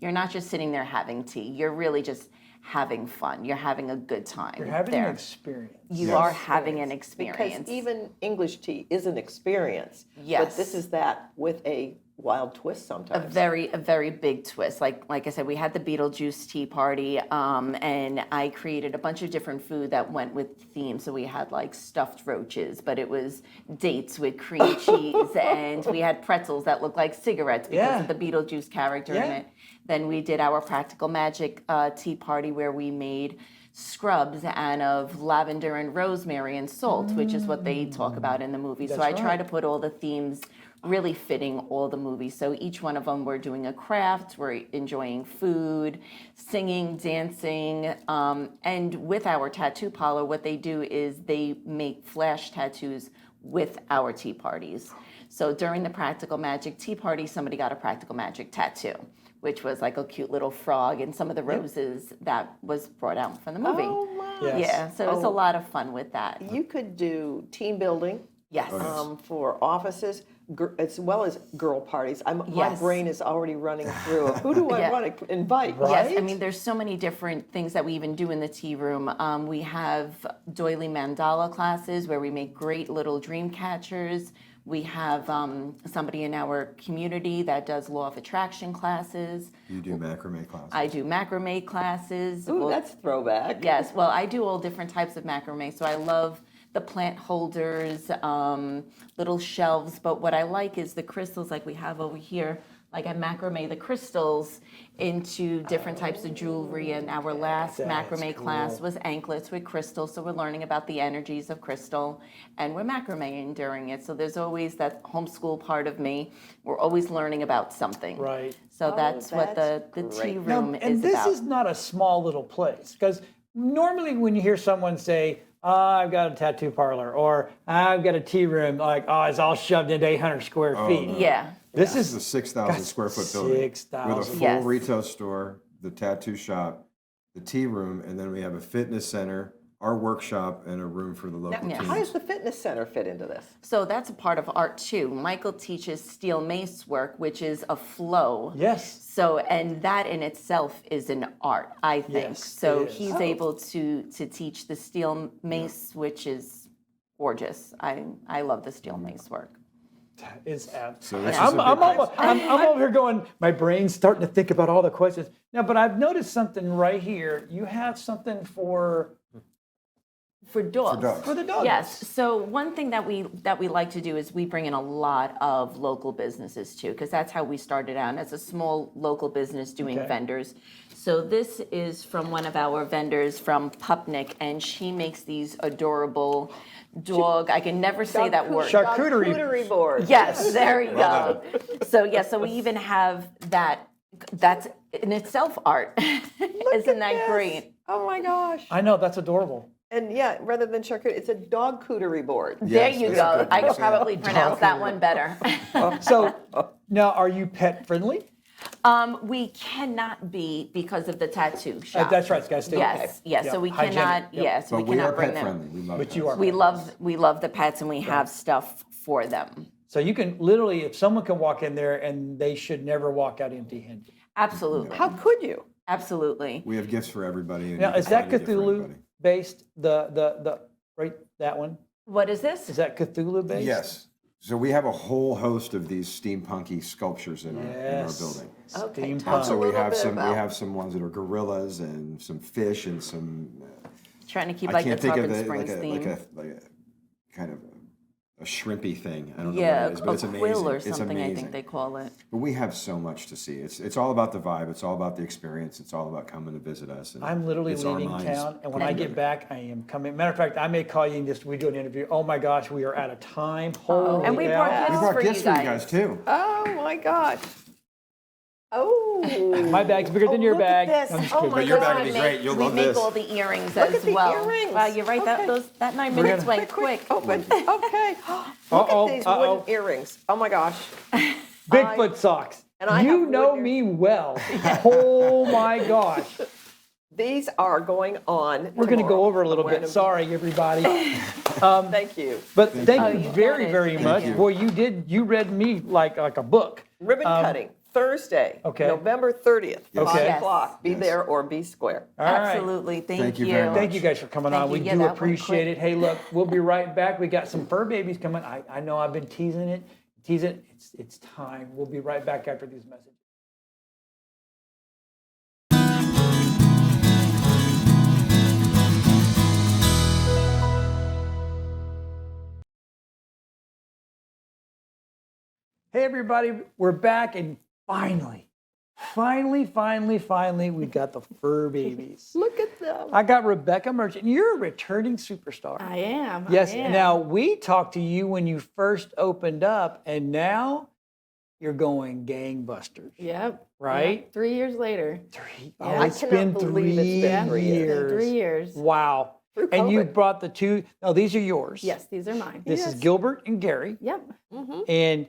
S8: You're not just sitting there having tea. You're really just having fun. You're having a good time.
S1: You're having
S8: there.
S1: an experience.
S8: You
S7: Yes.
S8: are having an
S2: Because
S8: experience.
S2: even English tea is an experience.
S8: Yes.
S2: But this is that with a wild twist
S8: a
S2: sometimes.
S8: very big twist. Like I said, we had the Beetlejuice tea party, and I created a bunch of different food that went with themes. So we had like stuffed roaches, but it was dates with cream cheese, and we had pretzels that looked like cigarettes because
S1: Yeah.
S8: of the Beetlejuice character in
S1: Yeah.
S8: it. Then we did our practical magic tea party where we made scrubs and of lavender and rosemary and salt, which is what they talk about in the movie. So I
S1: That's
S8: try
S1: right.
S8: to put all the themes really fitting all the movies. So each one of them, we're doing a craft, we're enjoying food, singing, dancing, and with our tattoo parlor, what they do is they make flash tattoos with our tea parties. So during the Practical Magic tea party, somebody got a Practical Magic tattoo, which was like a cute little frog and some of the roses that was brought out from the movie.
S2: Oh, my.
S1: Yes.
S8: Yeah, so it's a lot of fun with that.
S2: You could do team building
S8: Yes.
S2: for offices as well as girl parties. My
S8: Yes.
S2: brain is already running through. Who do I
S8: Yeah.
S2: want to invite?
S8: Yes, I
S1: Right?
S8: mean, there's so many different things that we even do in the tea room. We have doily mandala classes where we make great little dream catchers. We have somebody in our community that does law of attraction classes.
S7: You do macrame classes.
S8: I do macrame classes.
S2: Ooh,
S8: Well,
S2: that's throwback.
S8: yes, well, I do all different types of macrame, so I love the plant holders, little shelves, but what I like is the crystals like we have over here. Like I macrame the crystals into different types of jewelry, and our last macrame class was anklets with crystals, so we're learning about the energies of crystal, and we're macrameing during it, so there's always that homeschool part of me. We're always learning about something.
S1: Right.
S8: So that's what the
S2: that's
S8: tea
S2: great.
S8: room
S1: And
S8: is
S1: this
S8: about.
S1: is not a small little place because normally when you hear someone say, I've got a tattoo parlor or I've got a tea room, like, oh, it's all shoved into 800 square feet.
S7: no.
S8: Yeah.
S1: This
S7: This is
S1: is
S7: a 6,000 square foot building.
S1: 6,000.
S7: With a full
S8: Yes.
S7: retail store, the tattoo shop, the tea room, and then we have a fitness center, our workshop, and a room for the local
S8: Yeah.
S7: teams.
S2: How does the fitness center fit into this?
S8: So that's a part of art too. Michael teaches steel mace work, which is a flow.
S1: Yes.
S8: So, and that in itself is an art, I think.
S1: Yes,
S8: So
S1: it is.
S8: he's able to teach the steel mace, which is gorgeous. I love the steel mace work.
S1: It's
S7: So this is
S1: I'm,
S7: a
S1: I'm,
S7: big
S1: almost, I'm over here going, my brain's starting to think about all the questions. Now, but I've noticed something right here. You have something for
S8: For dogs.
S7: dogs.
S1: For the dogs.
S8: Yes. So one thing that we like to do is we bring in a lot of local businesses too, because that's how we started out as a small local business doing
S1: Okay.
S8: vendors. So this is from one of our vendors from Pupnik, and she makes these adorable dog. I can never say that word.
S1: Charcuterie
S2: board.
S8: Yes, there you go. So yeah, so we even have that. That's in itself art. Isn't that
S2: this.
S8: great?
S2: Oh my gosh.
S1: I know, that's adorable.
S2: And yeah, rather than charcuterie, it's a dog cooterie board.
S8: There
S7: Yes,
S8: you
S7: that's a
S8: go.
S7: good
S8: I
S7: one,
S8: could
S7: yeah.
S8: probably pronounce that one better.
S1: So now, are you pet friendly?
S8: We cannot be because of the tattoo shop.
S1: That's right, guys. Stay
S8: Yes, yes.
S1: Yep.
S8: So we
S1: Hygienic.
S8: cannot.
S1: Yep.
S8: Yes,
S7: But
S8: we
S7: we are
S8: cannot bring
S7: pet
S8: them.
S7: friendly. We love
S1: But
S7: pets.
S1: you are.
S8: We love the pets, and we have stuff for them.
S1: So you can literally, if someone can walk in there and they should never walk out empty-handed.
S8: Absolutely,
S2: How could you?
S8: absolutely.
S7: We have gifts for everybody. And
S1: Now,
S7: you can
S1: is that
S7: find a gift for
S1: Cthulhu
S7: everybody.
S1: based? The right, that one?
S8: What is this?
S1: Is that Cthulhu based?
S7: Yes. So we have a whole host of these steampunky sculptures in our
S1: Yes.
S7: building.
S2: Okay,
S1: Steampunk.
S2: talk a
S7: So we
S2: little
S7: have
S2: bit
S7: some. We
S2: about-
S7: have some ones that are gorillas and some fish and some.
S8: Trying to keep
S7: I
S8: like the
S7: can't think of
S8: Tarpon
S7: it
S8: Springs theme.
S7: like a kind of a shrimpy thing. I don't know
S8: Yeah,
S7: what it is, but
S8: a
S7: it's amazing.
S8: quill or
S7: It's
S8: something. I
S7: amazing.
S8: think they call it.
S7: But we have so much to see. It's all about the vibe. It's all about the experience. It's all about coming to visit us. And
S1: I'm literally
S7: it's our
S1: leaving
S7: minds
S1: town, and when I
S7: coming
S1: get
S7: together.
S1: back, I am coming. Matter of fact, I may call you and just we do an interview. Oh my gosh, we are out of time. Holy
S8: And we
S1: cow.
S8: brought
S7: We
S8: gifts
S7: brought
S8: for
S7: gifts
S8: you
S7: for you
S8: guys.
S7: guys too.
S2: Oh my gosh. Oh.
S1: My bag's bigger than
S2: Oh,
S1: your
S2: look at
S1: bag.
S2: this.
S1: I'm just
S2: Oh
S1: kidding.
S2: my
S7: But your
S2: God.
S7: bag would be great. You'll
S8: we
S7: love
S8: make
S7: this.
S8: all the earrings
S2: Look
S8: as
S2: at the
S8: well.
S2: earrings.
S8: Wow, you're right.
S2: Okay.
S8: That 9 minutes went quick.
S2: Open. Okay. Look at these wooden earrings. Oh my gosh.
S1: Bigfoot socks.
S2: and I
S1: You
S2: have
S1: know
S2: wooden-
S1: me well. Oh my gosh.
S2: These are going on.
S1: We're going to go over a little
S2: wearing
S1: bit.
S2: them.
S1: Sorry, everybody.
S2: Thank you.
S1: But thank you
S8: you
S1: very,
S8: got it.
S1: very
S8: Thank
S1: much.
S8: you.
S1: Boy, you read me like a book.
S2: Ribbon cutting, Thursday,
S1: okay.
S2: November 30th, 5
S1: Okay.
S8: Yes.
S2: o'clock. Be there or be square.
S1: All right.
S8: Absolutely. Thank
S7: you very much.
S1: Thank you guys for coming
S8: Thank
S1: on.
S8: you.
S1: We
S8: Yeah,
S1: do
S8: that went
S1: appreciate
S8: quick.
S1: it. Hey, look, we'll be right back. We got some fur babies coming. I know I've been teasing it. It's time. We'll be right back after these messages. Hey, everybody, we're back, and finally, we got the fur babies.
S2: Look at them.
S1: I got Rebecca Merchant. You're a returning superstar.
S9: I am.
S1: Yes.
S9: I am.
S1: Now, we talked to you when you first opened up, and now you're going gangbusters.
S9: Yep.
S1: Right?
S9: Yep. 3 years later.
S1: Oh,
S2: I
S1: it's
S2: cannot
S1: been
S2: believe it's
S1: 3
S2: been 3 years.
S1: years.
S9: 3 years.
S1: Wow.
S2: Through
S1: And you
S2: COVID.
S1: brought the two. No, these are yours.
S9: Yes, these are mine.
S1: This is Gilbert and Gary.
S9: Yep.
S1: And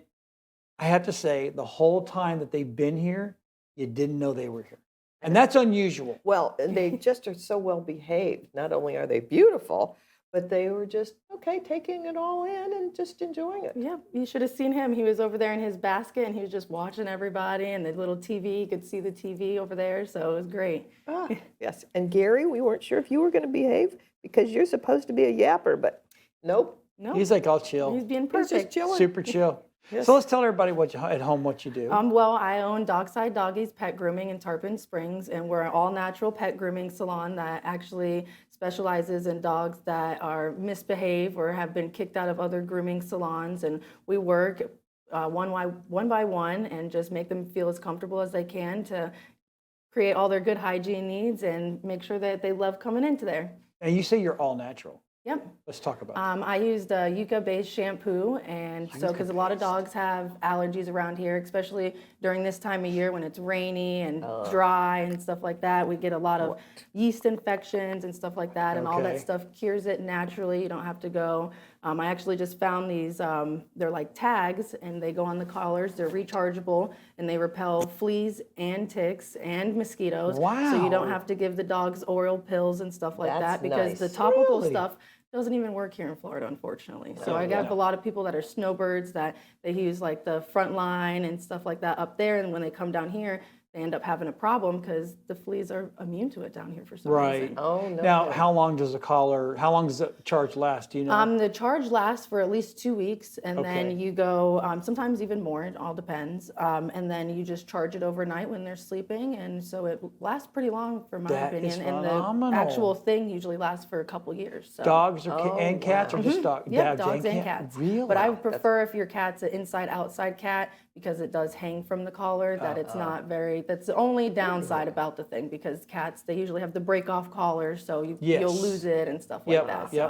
S1: I have to say, the whole time that they've been here, you didn't know they were here. And that's unusual.
S2: Well, and they just are so well behaved. Not only are they beautiful, but they were just, okay, taking it all in and just enjoying it.
S9: Yep. You should have seen him. He was over there in his basket and he was just watching everybody and the little TV. You could see the TV over there. So it was great.
S2: Ah, yes. And Gary, we weren't sure if you were going to behave because you're supposed to be a yapper, but nope.
S9: No,
S1: He's like, I'll chill.
S9: he's being
S2: He's just
S9: perfect.
S2: chilling.
S1: Super chill.
S2: Yes.
S1: So let's tell everybody at home what you do.
S9: Well, I own Dockside Doggies Pet Grooming in Tarpon Springs, and we're an all-natural pet grooming salon that actually specializes in dogs that are misbehave or have been kicked out of other grooming salons. And we work one by one and just make them feel as comfortable as they can to create all their good hygiene needs and make sure that they love coming into there.
S1: And you say you're all natural.
S9: Yep.
S1: Let's talk about that.
S9: I used a yucca-based shampoo, and so because a lot of dogs have allergies around here, especially during this time of year when it's rainy and dry and stuff like that, we get a lot of yeast infections and stuff like that, and all that
S1: Okay.
S9: stuff cures it naturally. You don't have to go. I actually just found these. They're like tags, and they go on the collars. They're rechargeable, and they repel fleas and ticks and mosquitoes. So you don't
S1: Wow.
S9: have to give the dogs oral pills and stuff like
S2: That's
S9: that because
S2: nice.
S9: the topical
S1: Really?
S9: stuff doesn't even work here in Florida, unfortunately. So I got a lot of people that are snowbirds that they use like the front line and stuff like that up there, and when they come down here, they end up having a problem because the fleas are immune to it down here for some
S1: Right.
S9: reason.
S2: Oh, no.
S1: Now,
S2: kidding.
S1: how long does the charge last? Do you know?
S9: The charge lasts for at least 2 weeks, and
S1: Okay.
S9: then you go, sometimes even more, it all depends. And then you just charge it overnight when they're sleeping, and so it lasts pretty long, for my
S1: That
S9: opinion.
S1: is
S9: And
S1: phenomenal.
S9: the actual thing usually lasts for a couple years. So.
S1: Dogs or
S2: Oh,
S1: and cats or just dogs?
S9: Yep, dogs and cats.
S1: Really?
S9: But I prefer if your cat's an inside-outside cat because it does hang from the collar, that it's not very, that's the only downside about the thing, because cats, they usually have the break-off collars, so you'll
S1: Yes.
S9: lose it and stuff
S1: Yep,
S9: like that.
S1: yep.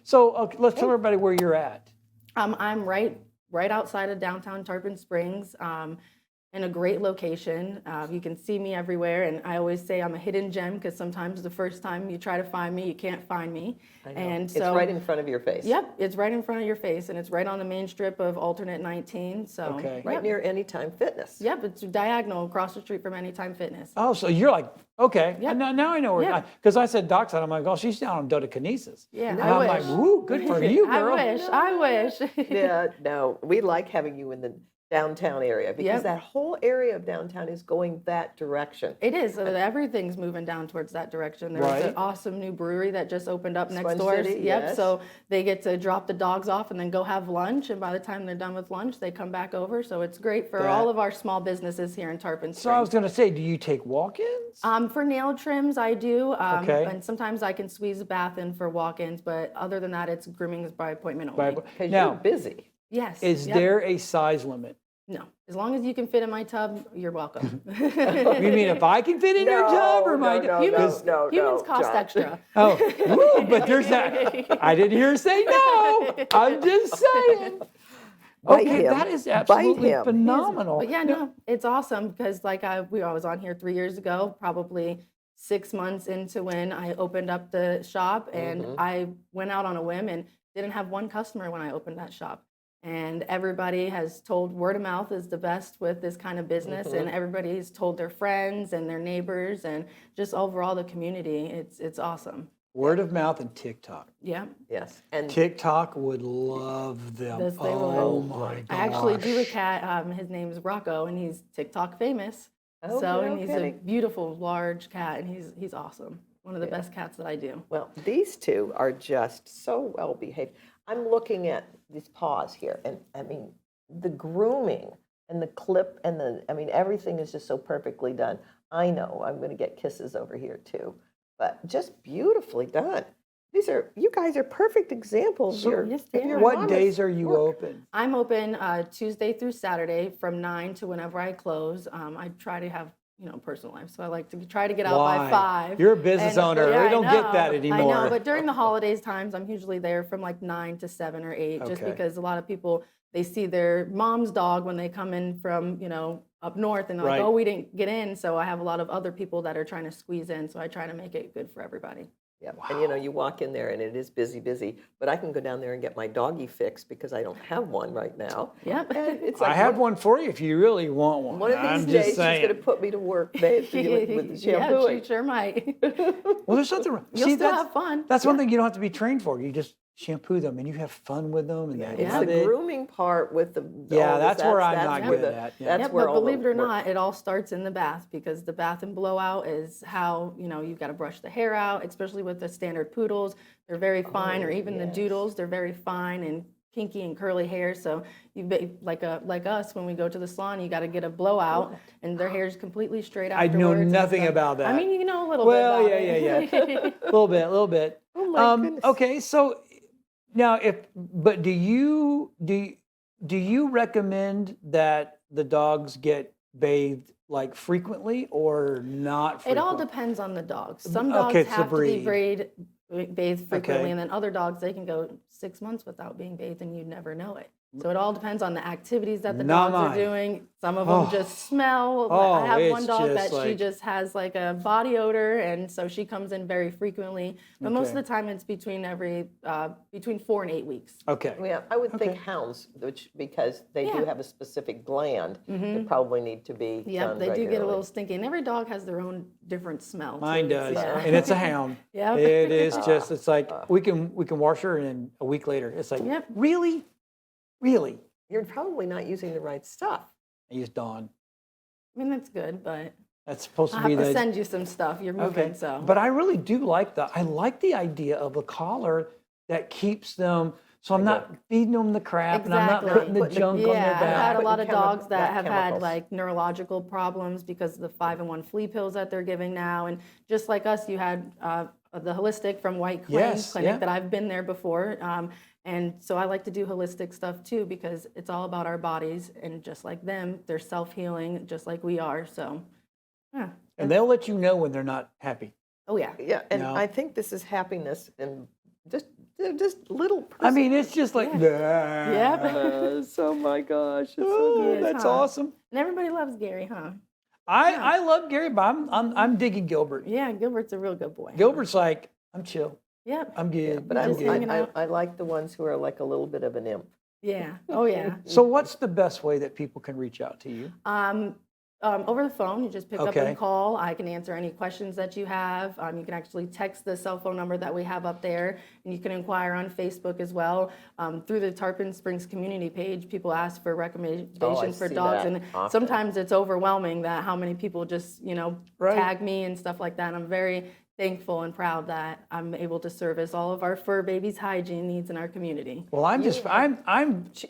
S9: So.
S1: So let's tell everybody where you're at.
S9: I'm right outside of downtown Tarpon Springs, in a great location. You can see me everywhere, and I always say I'm a hidden gem because sometimes the first time you try to find me, you can't find me.
S2: I know.
S9: And
S2: It's
S9: so
S2: right in front of your face.
S9: Yep, it's right in front of your face, and it's right on the main strip of alternate 19. So
S1: Okay.
S2: Right
S9: yep.
S2: near Anytime Fitness.
S9: Yep, it's diagonal across the street from Anytime Fitness.
S1: Oh, so you're like, okay.
S9: Yep.
S1: Now I know where,
S9: Yeah.
S1: because I said dockside. I'm like, oh, she's down on Dodecanesis.
S9: Yeah,
S1: And
S9: I
S1: I'm
S9: wish.
S1: like, woo, good for you, girl.
S9: I wish.
S2: Yeah, no, we like having you in the downtown area because
S9: Yep.
S2: that whole area of downtown is going that direction.
S9: It is. Everything's moving down towards that direction. There's an
S1: Right.
S9: awesome new brewery that just opened up next
S2: Swan
S9: door.
S2: City,
S9: Yep.
S2: yes.
S9: So they get to drop the dogs off and then go have lunch. And by the time they're done with lunch, they come back over. So it's great for all of our small businesses here in Tarpon Springs.
S1: So I was going to say, do you take walk-ins?
S9: For nail trims, I do.
S1: Okay.
S9: And sometimes I can squeeze a bath in for walk-ins. But other than that, it's grooming is by appointment only.
S2: Because
S1: Now,
S2: you're busy.
S9: Yes.
S1: is
S9: yep.
S1: there a size limit?
S9: No. As long as you can fit in my tub, you're welcome.
S1: You mean if I can fit in your tub or my
S2: no,
S9: Humans,
S2: no,
S9: humans cost
S2: John.
S9: extra.
S1: Oh, woo, but there's that. I didn't hear her say no. I'm just saying.
S2: Bite
S1: Okay,
S2: him.
S1: that is
S2: Bite
S1: absolutely
S2: him.
S1: phenomenal.
S9: But yeah, no, it's awesome because I was on here 3 years ago, probably 6 months into when I opened up the shop, and I went out on a whim and didn't have one customer when I opened that shop. And everybody has told word of mouth is the best with this kind of business, and everybody's told their friends and their neighbors and just overall the community. It's awesome.
S1: Word of mouth and TikTok.
S9: Yeah.
S2: Yes. And
S1: TikTok would love them.
S9: Yes, they
S1: Oh
S9: would.
S1: my gosh.
S9: I actually do a cat. His name's Rocco, and he's TikTok famous.
S2: Oh,
S9: So,
S2: no
S9: and he's
S2: kidding.
S9: a beautiful, large cat, and he's awesome. One of the best cats that I do.
S2: well, these two are just so well behaved. I'm looking at these paws here, and I mean, the grooming and the clip and everything is just so perfectly done. I know I'm going to get kisses over here too, but just beautifully done. You guys are perfect examples
S1: So,
S2: of
S9: yes,
S2: your
S9: they are.
S1: What
S2: honest
S1: days are you
S2: work.
S1: open?
S9: I'm open Tuesday through Saturday from 9 to whenever I close. I try to have personal life, so I like to try to get out
S1: Why?
S9: by 5.
S1: You're a business owner.
S9: Yeah,
S1: We
S9: I
S1: don't get that
S9: know,
S1: anymore.
S9: I know, but during the holidays times, I'm usually there from like 9 to 7 or 8, just
S1: Okay.
S9: because a lot of people, they see their mom's dog when they come in from up north, and they're
S1: Right.
S9: like, oh, we didn't get in. So I have a lot of other people that are trying to squeeze in, so I try to make it good for everybody.
S2: Yeah, and you walk in there and it is busy, but I can go down there and get my doggy fixed because I don't have one right now.
S9: Yep.
S2: And it's
S1: I
S2: like
S1: have one for you if you really want one.
S2: One of
S1: I'm
S2: these
S1: just
S2: days,
S1: saying.
S2: she's going to put me to work, babe, with the
S9: Yeah,
S2: shampooing.
S9: she sure might.
S1: Well, there's something wrong.
S9: You'll
S1: See,
S9: still
S1: that's,
S9: have fun.
S1: That's one thing you don't have to be trained for. You just shampoo them and you have fun with them and they
S2: It's
S1: love
S2: the
S1: it.
S2: grooming part with the
S1: Yeah,
S2: all this,
S1: that's where I'm not
S2: where
S1: good at, yeah.
S2: That's
S9: Yep,
S2: where
S9: but
S2: all the
S9: believe it or
S2: work-
S9: not, it all starts in the bath, because the bath and blowout is how, you've got to brush the hair out, especially with the standard poodles. They're very fine, or even the doodles, they're very fine and kinky and curly hair. So like us, when we go to the salon, you got to get a blowout, and their hair is completely straight
S1: I
S9: afterwards.
S1: know
S9: and
S1: nothing
S9: stuff.
S1: about that.
S9: I mean, you know a little
S1: Well,
S9: bit
S1: yeah,
S9: about it.
S1: A little bit.
S2: Oh my goodness.
S1: Okay, so now but do you recommend that the dogs get bathed like frequently or not frequently?
S9: It all depends on the dogs. Some dogs
S1: Okay, it's the
S9: have to be
S1: breed.
S9: bathed frequently,
S1: Okay.
S9: and then other dogs, they can go 6 months without being bathed, and you'd never know it. So it all depends on the activities that the
S1: Not
S9: dogs are
S1: mine.
S9: doing. Some of them
S1: Oh.
S9: just smell.
S1: Oh,
S9: I have one
S1: it's
S9: dog
S1: just
S9: that she
S1: like-
S9: just has like a body odor, and so she comes in very frequently. But most of
S1: Okay.
S9: the time, it's between 4 and 8 weeks.
S1: Okay.
S2: Yeah, I would think
S1: Okay.
S2: hounds, because they do
S9: Yeah.
S2: have a specific gland, that probably need to be
S9: Yep,
S2: done
S9: they do get a
S2: regularly.
S9: little stinky, and every dog has their own different smell.
S1: Mine
S9: too.
S1: does,
S9: Yeah.
S1: and it's a hound.
S9: Yep.
S1: It is just. It's like we can wash her, and then a week later, it's like,
S9: Yep.
S1: really.
S2: You're probably not using the right stuff.
S1: I use Dawn.
S9: I mean, that's good, but
S1: That's supposed to
S9: I'll
S1: be
S9: have to
S1: the
S9: send you some stuff. You're moving, so.
S1: But I really do like the idea of a collar that keeps them. So I'm not feeding them the crap, and I'm not
S9: Exactly.
S1: putting the junk on their
S9: Yeah, I've
S1: back.
S9: had a lot of
S2: Putting
S9: dogs that have had
S2: chemicals.
S9: like neurological problems because of the 5-in-1 flea pills that they're giving now. And just like us, you had the holistic from White Plains
S1: Yes,
S9: Clinic
S1: yeah.
S9: that I've been there before. And so I like to do holistic stuff too because it's all about our bodies. And just like them, they're self-healing just like we are. So, yeah.
S1: And they'll let you know when they're not happy.
S9: Oh, yeah.
S2: Yeah, and
S1: No.
S2: I think this is happiness and just little.
S1: I mean, it's just like,
S9: Yep.
S2: Oh my gosh, it's so
S1: oh,
S2: good.
S1: that's
S9: huh?
S1: awesome.
S9: And everybody loves Gary, huh?
S1: I love Gary, but I'm digging Gilbert.
S9: Yeah, Gilbert's a real good boy.
S1: Gilbert's like, I'm chill.
S9: Yep.
S1: I'm good.
S2: But
S1: I'm
S9: Just hanging
S1: good.
S9: out.
S2: I like the ones who are like a little bit of an imp.
S9: Yeah. Oh, yeah.
S1: So what's the best way that people can reach out to you?
S9: Over the phone, you just pick up
S1: Okay.
S9: and call. I can answer any questions that you have. You can actually text the cell phone number that we have up there, and you can inquire on Facebook as well. Through the Tarpon Springs community page, people ask for recommendations for
S2: see
S9: dogs,
S2: that
S9: and
S2: often.
S9: sometimes it's overwhelming that how many people just
S1: Right.
S9: tag me and stuff like that. And I'm very thankful and proud that I'm able to service all of our fur babies' hygiene needs in our community.
S1: Well, I'm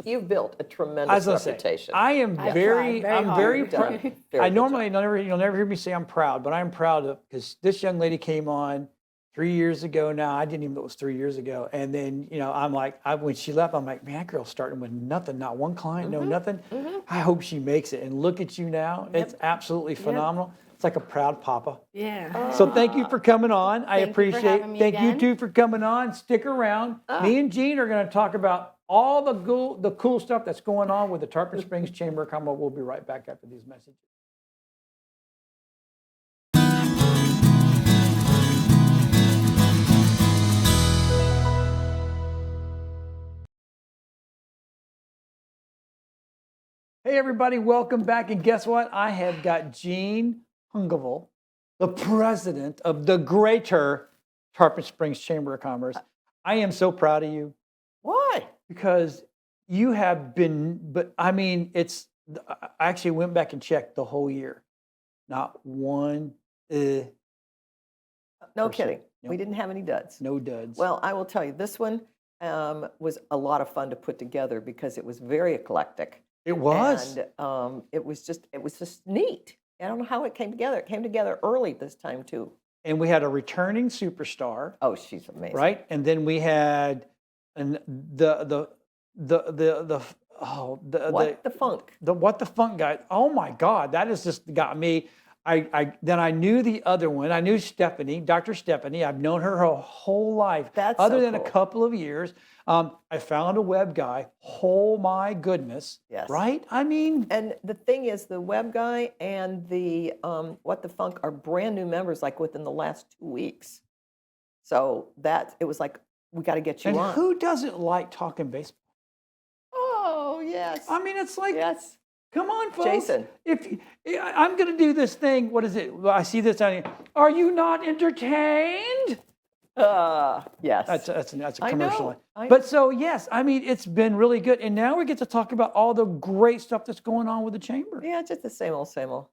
S2: You've built a
S1: I
S2: tremendous
S1: was gonna say,
S2: reputation.
S1: I am
S9: I
S1: very,
S9: tried very
S1: I'm very
S9: hard.
S1: proud.
S2: Very
S1: I
S2: good
S1: normally you'll never hear me say I'm proud, but I'm proud of because this young lady came on 3 years ago now. I didn't even know it was 3 years ago. And then, I'm like, when she left, I'm like, man, that girl's starting with nothing, not one client, no nothing. I hope she makes it. And look at you now. It's absolutely phenomenal. It's like a proud papa.
S9: Yeah.
S1: So thank you for coming on. I
S9: Thank you for
S1: appreciate it.
S9: having me
S1: Thank you
S9: again.
S1: too for coming on. Stick around. Me and Jean are going to talk about all the cool stuff that's going on with the Tarpon Springs Chamber of Commerce. We'll be right back after these messages. Hey everybody, welcome back. And guess what? I have got Jean Hungevel, the president of the Greater Tarpon Springs Chamber of Commerce. I am so proud of you
S2: Why?
S1: because you have been, but I mean, I actually went back and checked the whole year. Not one,
S2: No
S1: Percent.
S2: kidding.
S1: Yep.
S2: We didn't have any duds.
S1: no duds.
S2: Well, I will tell you, this one was a lot of fun to put together because it was very eclectic.
S1: it was.
S2: And it was just neat. I don't know how it came together. It came together early this time too.
S1: And we had a returning superstar,
S2: Oh, she's amazing.
S1: right? And then we had the
S2: What the funk?
S1: the what the funk guy. Oh my God, that has just got me. Then I knew the other one. I knew Steffani, Dr. Steffani. I've known her whole life.
S2: That's
S1: other
S2: so
S1: than a
S2: cool.
S1: couple of years. I found a web guy. Oh my goodness.
S2: Yes.
S1: Right? I mean,
S2: And the thing is, the web guy and the What the Funk are brand new members, like within the last 2 weeks. So it was like, we got to get you
S1: and
S2: on.
S1: who doesn't like talking baseball?
S2: Oh, yes.
S1: I mean, it's like,
S2: Yes.
S1: come on, folks.
S2: Jason.
S1: I'm going to do this thing. What is it? Well, I see this on here. Are you not entertained?
S2: Yes.
S1: That's a
S2: I
S1: commercial.
S2: know, I
S1: But so yes, I mean it's been really good, and now we get to talk about all the great stuff that's going on with the chamber.
S2: Yeah, just the same old, same old.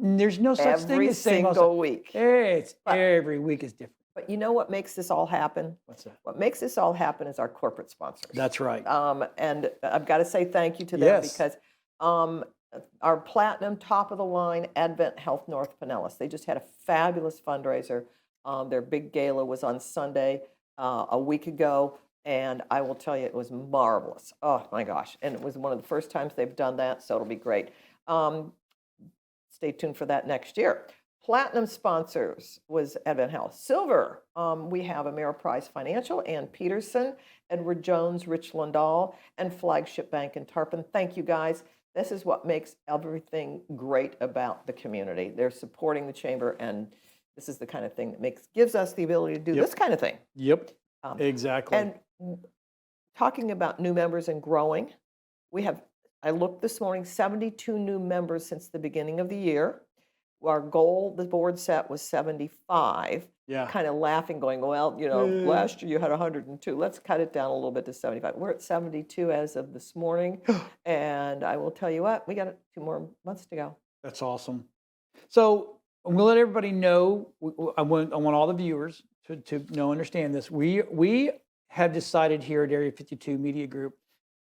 S1: And there's no such thing
S2: Every
S1: as same old.
S2: single week.
S1: It's
S2: But-
S1: every week is different.
S2: But you know what makes this all happen?
S1: What's that?
S2: What makes this all happen is our corporate sponsors.
S1: That's right.
S2: And I've got to say thank you to them
S1: Yes.
S2: because our platinum top of the line Advent Health North Pinellas, they just had a fabulous fundraiser. Their big gala was on Sunday a week ago, and I will tell you it was marvelous. Oh my gosh. And it was one of the first times they've done that, so it'll be great. Stay tuned for that next year. Platinum sponsors was Advent Health. Silver, we have Ameriprise Financial, Ann Peterson, Edward Jones, Rich Lundahl, and Flagship Bank in Tarpon. Thank you guys. This is what makes everything great about the community. They're supporting the chamber, and this is the kind of thing that gives us the ability to do
S1: Yep.
S2: this kind of thing.
S1: Yep. Exactly.
S2: And talking about new members and growing, I looked this morning, 72 new members since the beginning of the year. Our goal, the board set, was 75.
S1: yeah.
S2: Kind of laughing, going, well, last year you had 102. Let's cut it down a little bit to 75. We're at 72 as of this morning. And I will tell you what, we got 2 more months to go.
S1: That's awesome. So I'm gonna let everybody know. I want all the viewers to know, understand this. We have decided here at Area 52 Media Group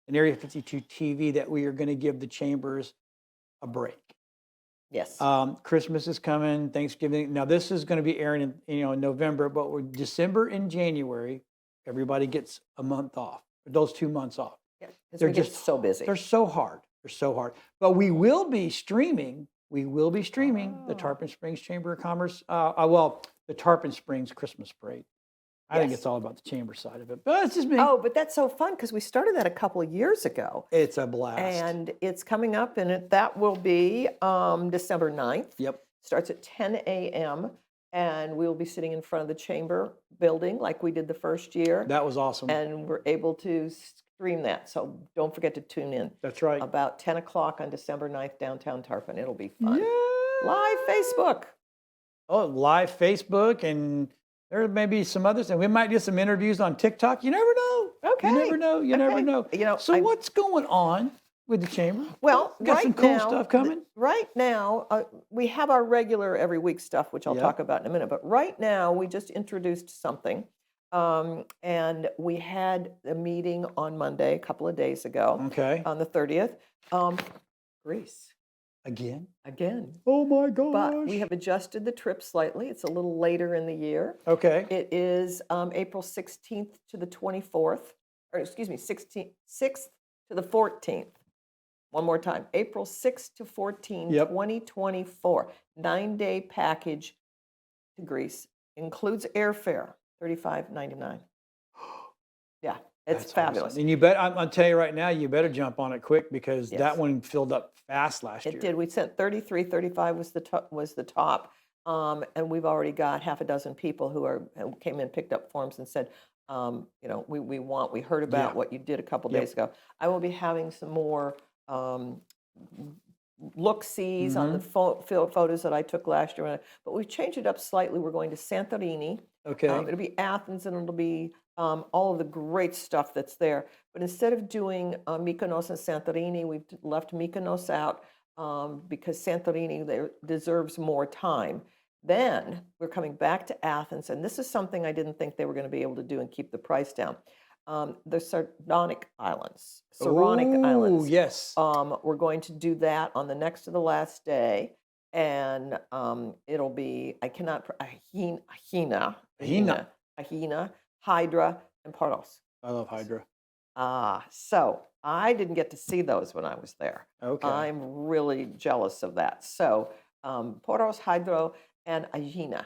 S1: and Area 52 TV that we are going to give the chambers a break.
S2: Yes.
S1: Christmas is coming, Thanksgiving. Now this is going to be airing in November, but we're December and January. Everybody gets a month off. Those 2 months off.
S2: Because
S1: They're
S2: we get
S1: just
S2: so busy.
S1: They're so hard. They're so hard. But we will be streaming. We will be streaming the Tarpon Springs Chamber of Commerce. The Tarpon Springs Christmas Parade. I think
S2: Yes.
S1: it's all about the chamber side of it. But it's just me.
S2: Oh, but that's so fun because we started that a couple of years ago.
S1: It's a blast.
S2: And it's coming up, and that will be December 9th.
S1: Yep.
S2: Starts at 10 a.m., and we'll be sitting in front of the chamber building like we did the first year.
S1: That was awesome.
S2: And we're able to stream that. So don't forget to tune in.
S1: That's right.
S2: About 10 o'clock on December 9th, downtown Tarpon. It'll be fun.
S1: Yeah.
S2: Live Facebook.
S1: Oh, live Facebook, and there may be some others, and we might do some interviews on TikTok. You never know.
S2: Okay.
S1: You never know. You never
S2: Okay.
S1: know. So what's going on with the chamber?
S2: Well,
S1: Got
S2: right
S1: some cool
S2: now,
S1: stuff coming?
S2: Right now, we have our regular every week stuff, which I'll
S1: Yep.
S2: talk about in a minute. But right now, we just introduced something. And we had a meeting on Monday, a couple of days ago,
S1: Okay.
S2: on the 30th. Greece,
S1: Again?
S2: again.
S1: Oh my gosh.
S2: But we have adjusted the trip slightly. It's a little later in the year.
S1: Okay.
S2: It is April 16th to the 24th, or excuse me, 6th to the 14th. One more time, April 6th to 14,
S1: Yep.
S2: 2024. 9-day package to Greece. Includes airfare, $35.99. Yeah, it's
S1: That's
S2: fabulous.
S1: awesome. And I'll tell you right now, you better jump on it quick because
S2: Yes.
S1: that one filled up fast last year.
S2: It did. We sent 33, 35 was the top. And we've already got half a dozen people who came in, picked up forms and said, we heard about
S1: Yeah.
S2: what you did a couple
S1: Yep.
S2: days ago. I will be having some more look-sees on the photos that I took last year. But we've changed it up slightly. We're going to Santorini.
S1: Okay.
S2: It'll be Athens, and it'll be all of the great stuff that's there. But instead of doing Mykonos and Santorini, we've left Mykonos out because Santorini deserves more time. Then we're coming back to Athens, and this is something I didn't think they were going to be able to do and keep the price down. The Saronic Islands.
S1: Oh, yes.
S2: We're going to do that on the next to the last day, and it'll be Ahina, Hydra, and Paros.
S1: I love Hydra.
S2: So I didn't get to see those when I was there.
S1: Okay.
S2: I'm really jealous of that. So Poros, Hydro, and Agina.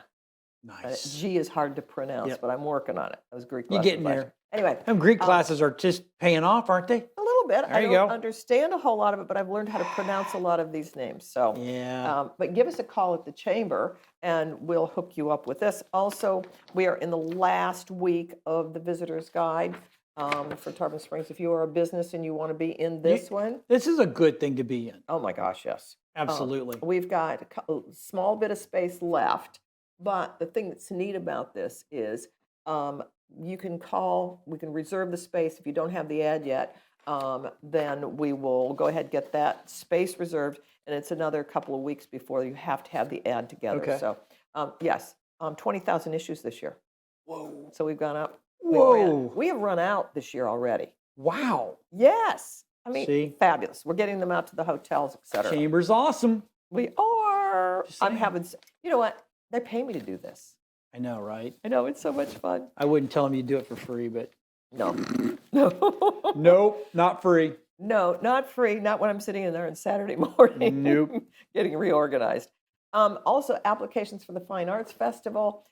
S1: Nice.
S2: G is hard to pronounce,
S1: Yep.
S2: but I'm working on it. Those Greek
S1: You're
S2: classes
S1: getting
S2: last
S1: there.
S2: year. Anyway,
S1: Them Greek classes are just paying off, aren't they?
S2: a little bit.
S1: There
S2: I
S1: you
S2: don't
S1: go.
S2: understand a whole lot of it, but I've learned how to pronounce a lot of these names. So,
S1: Yeah.
S2: but give us a call at the chamber, and we'll hook you up with this. Also, we are in the last week of the visitor's guide for Tarpon Springs. If you are a business and you want to be in this one,
S1: This is a good thing to be in.
S2: oh my gosh, yes.
S1: Absolutely.
S2: We've got a small bit of space left, but the thing that's neat about this is you can call, we can reserve the space. If you don't have the ad yet, then we will go ahead and get that space reserved, and it's another couple of weeks before you have to have the ad together.
S1: Okay.
S2: So, yes, 20,000 issues this year.
S1: Whoa.
S2: So we've gone up.
S1: Whoa.
S2: We have run out this year already.
S1: Wow.
S2: Yes. I mean,
S1: See?
S2: fabulous. We're getting them out to the hotels, et cetera.
S1: Chamber's awesome.
S2: We are.
S1: Just
S2: I'm
S1: saying.
S2: having, you know what? They pay me to do this.
S1: I know, right?
S2: I know, it's so much fun.
S1: I wouldn't tell them you do it for free, but
S2: No. No.
S1: nope, not free.
S2: No, not free. Not when I'm sitting in there on Saturday morning.
S1: Nope.
S2: Getting reorganized. Also, applications for the Fine Arts Festival,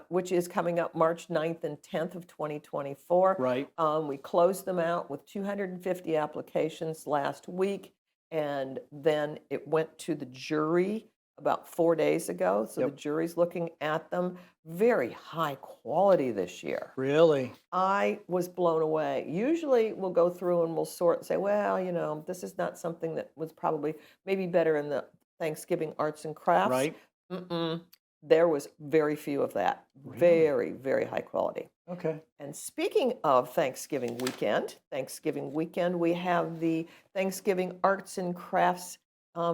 S2: which is coming up March 9th and 10th of 2024.
S1: Right.
S2: We closed them out with 250 applications last week, and then it went to the jury about 4 days ago. So
S1: Yep.
S2: the jury's looking at them. Very high quality this year.
S1: Really?
S2: I was blown away. Usually we'll go through and we'll sort and say, well, this is not something that was probably maybe better in the Thanksgiving arts and crafts.
S1: Right.
S2: There was very few of that. Very, very high quality.
S1: Okay.
S2: And speaking of Thanksgiving weekend, we have the Thanksgiving Arts and Crafts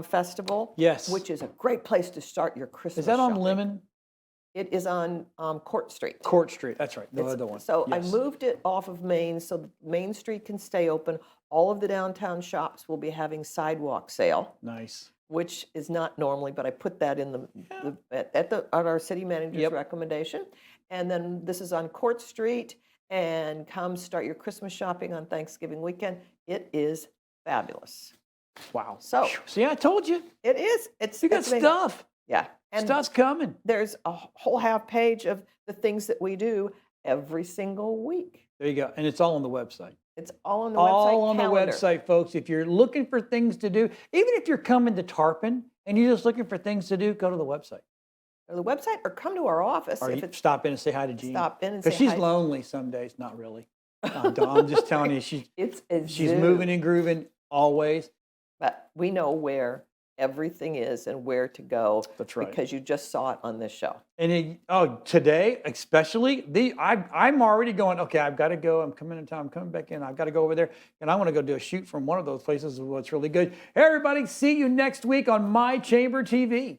S2: Festival.
S1: Yes.
S2: Which is a great place to start your Christmas
S1: Is that on
S2: shopping.
S1: Lemon?
S2: It is on Court Street.
S1: Court Street, that's right, the
S2: It's-
S1: other one.
S2: So I
S1: Yes.
S2: moved it off of Main so that Main Street can stay open. All of the downtown shops will be having sidewalk sale,
S1: Nice.
S2: which is not normally, but I put that in at our city manager's
S1: Yep.
S2: recommendation. And then this is on Court Street, and come start your Christmas shopping on Thanksgiving weekend. It is fabulous.
S1: Wow.
S2: So-
S1: See, I told you,
S2: It is. It's
S1: you got
S2: it's amazing.
S1: stuff.
S2: Yeah. And
S1: Stuff's coming.
S2: there's a whole half page of the things that we do every single week.
S1: There you go, and it's all on the website.
S2: It's all on the
S1: All
S2: website
S1: on
S2: calendar.
S1: the website, folks. If you're looking for things to do, even if you're coming to Tarpon and you're just looking for things to do, go to the website.
S2: Or the website, or come to our office
S1: Or
S2: if
S1: you
S2: it's
S1: stop in and say hi to Jean.
S2: stop in and say
S1: Because she's
S2: hi.
S1: lonely some days. Not really. I'm just telling you, she's
S2: It's a
S1: she's
S2: zoo.
S1: moving and grooving always.
S2: But we know where everything is and where to go.
S1: That's right.
S2: Because you just saw it on this show.
S1: And today, especially, I'm already going, okay, I've got to go. I'm coming in town. I'm coming back in. I've got to go over there. And I want to go do a shoot from one of those places. What's really good. Hey, everybody, see you next week on My Chamber TV.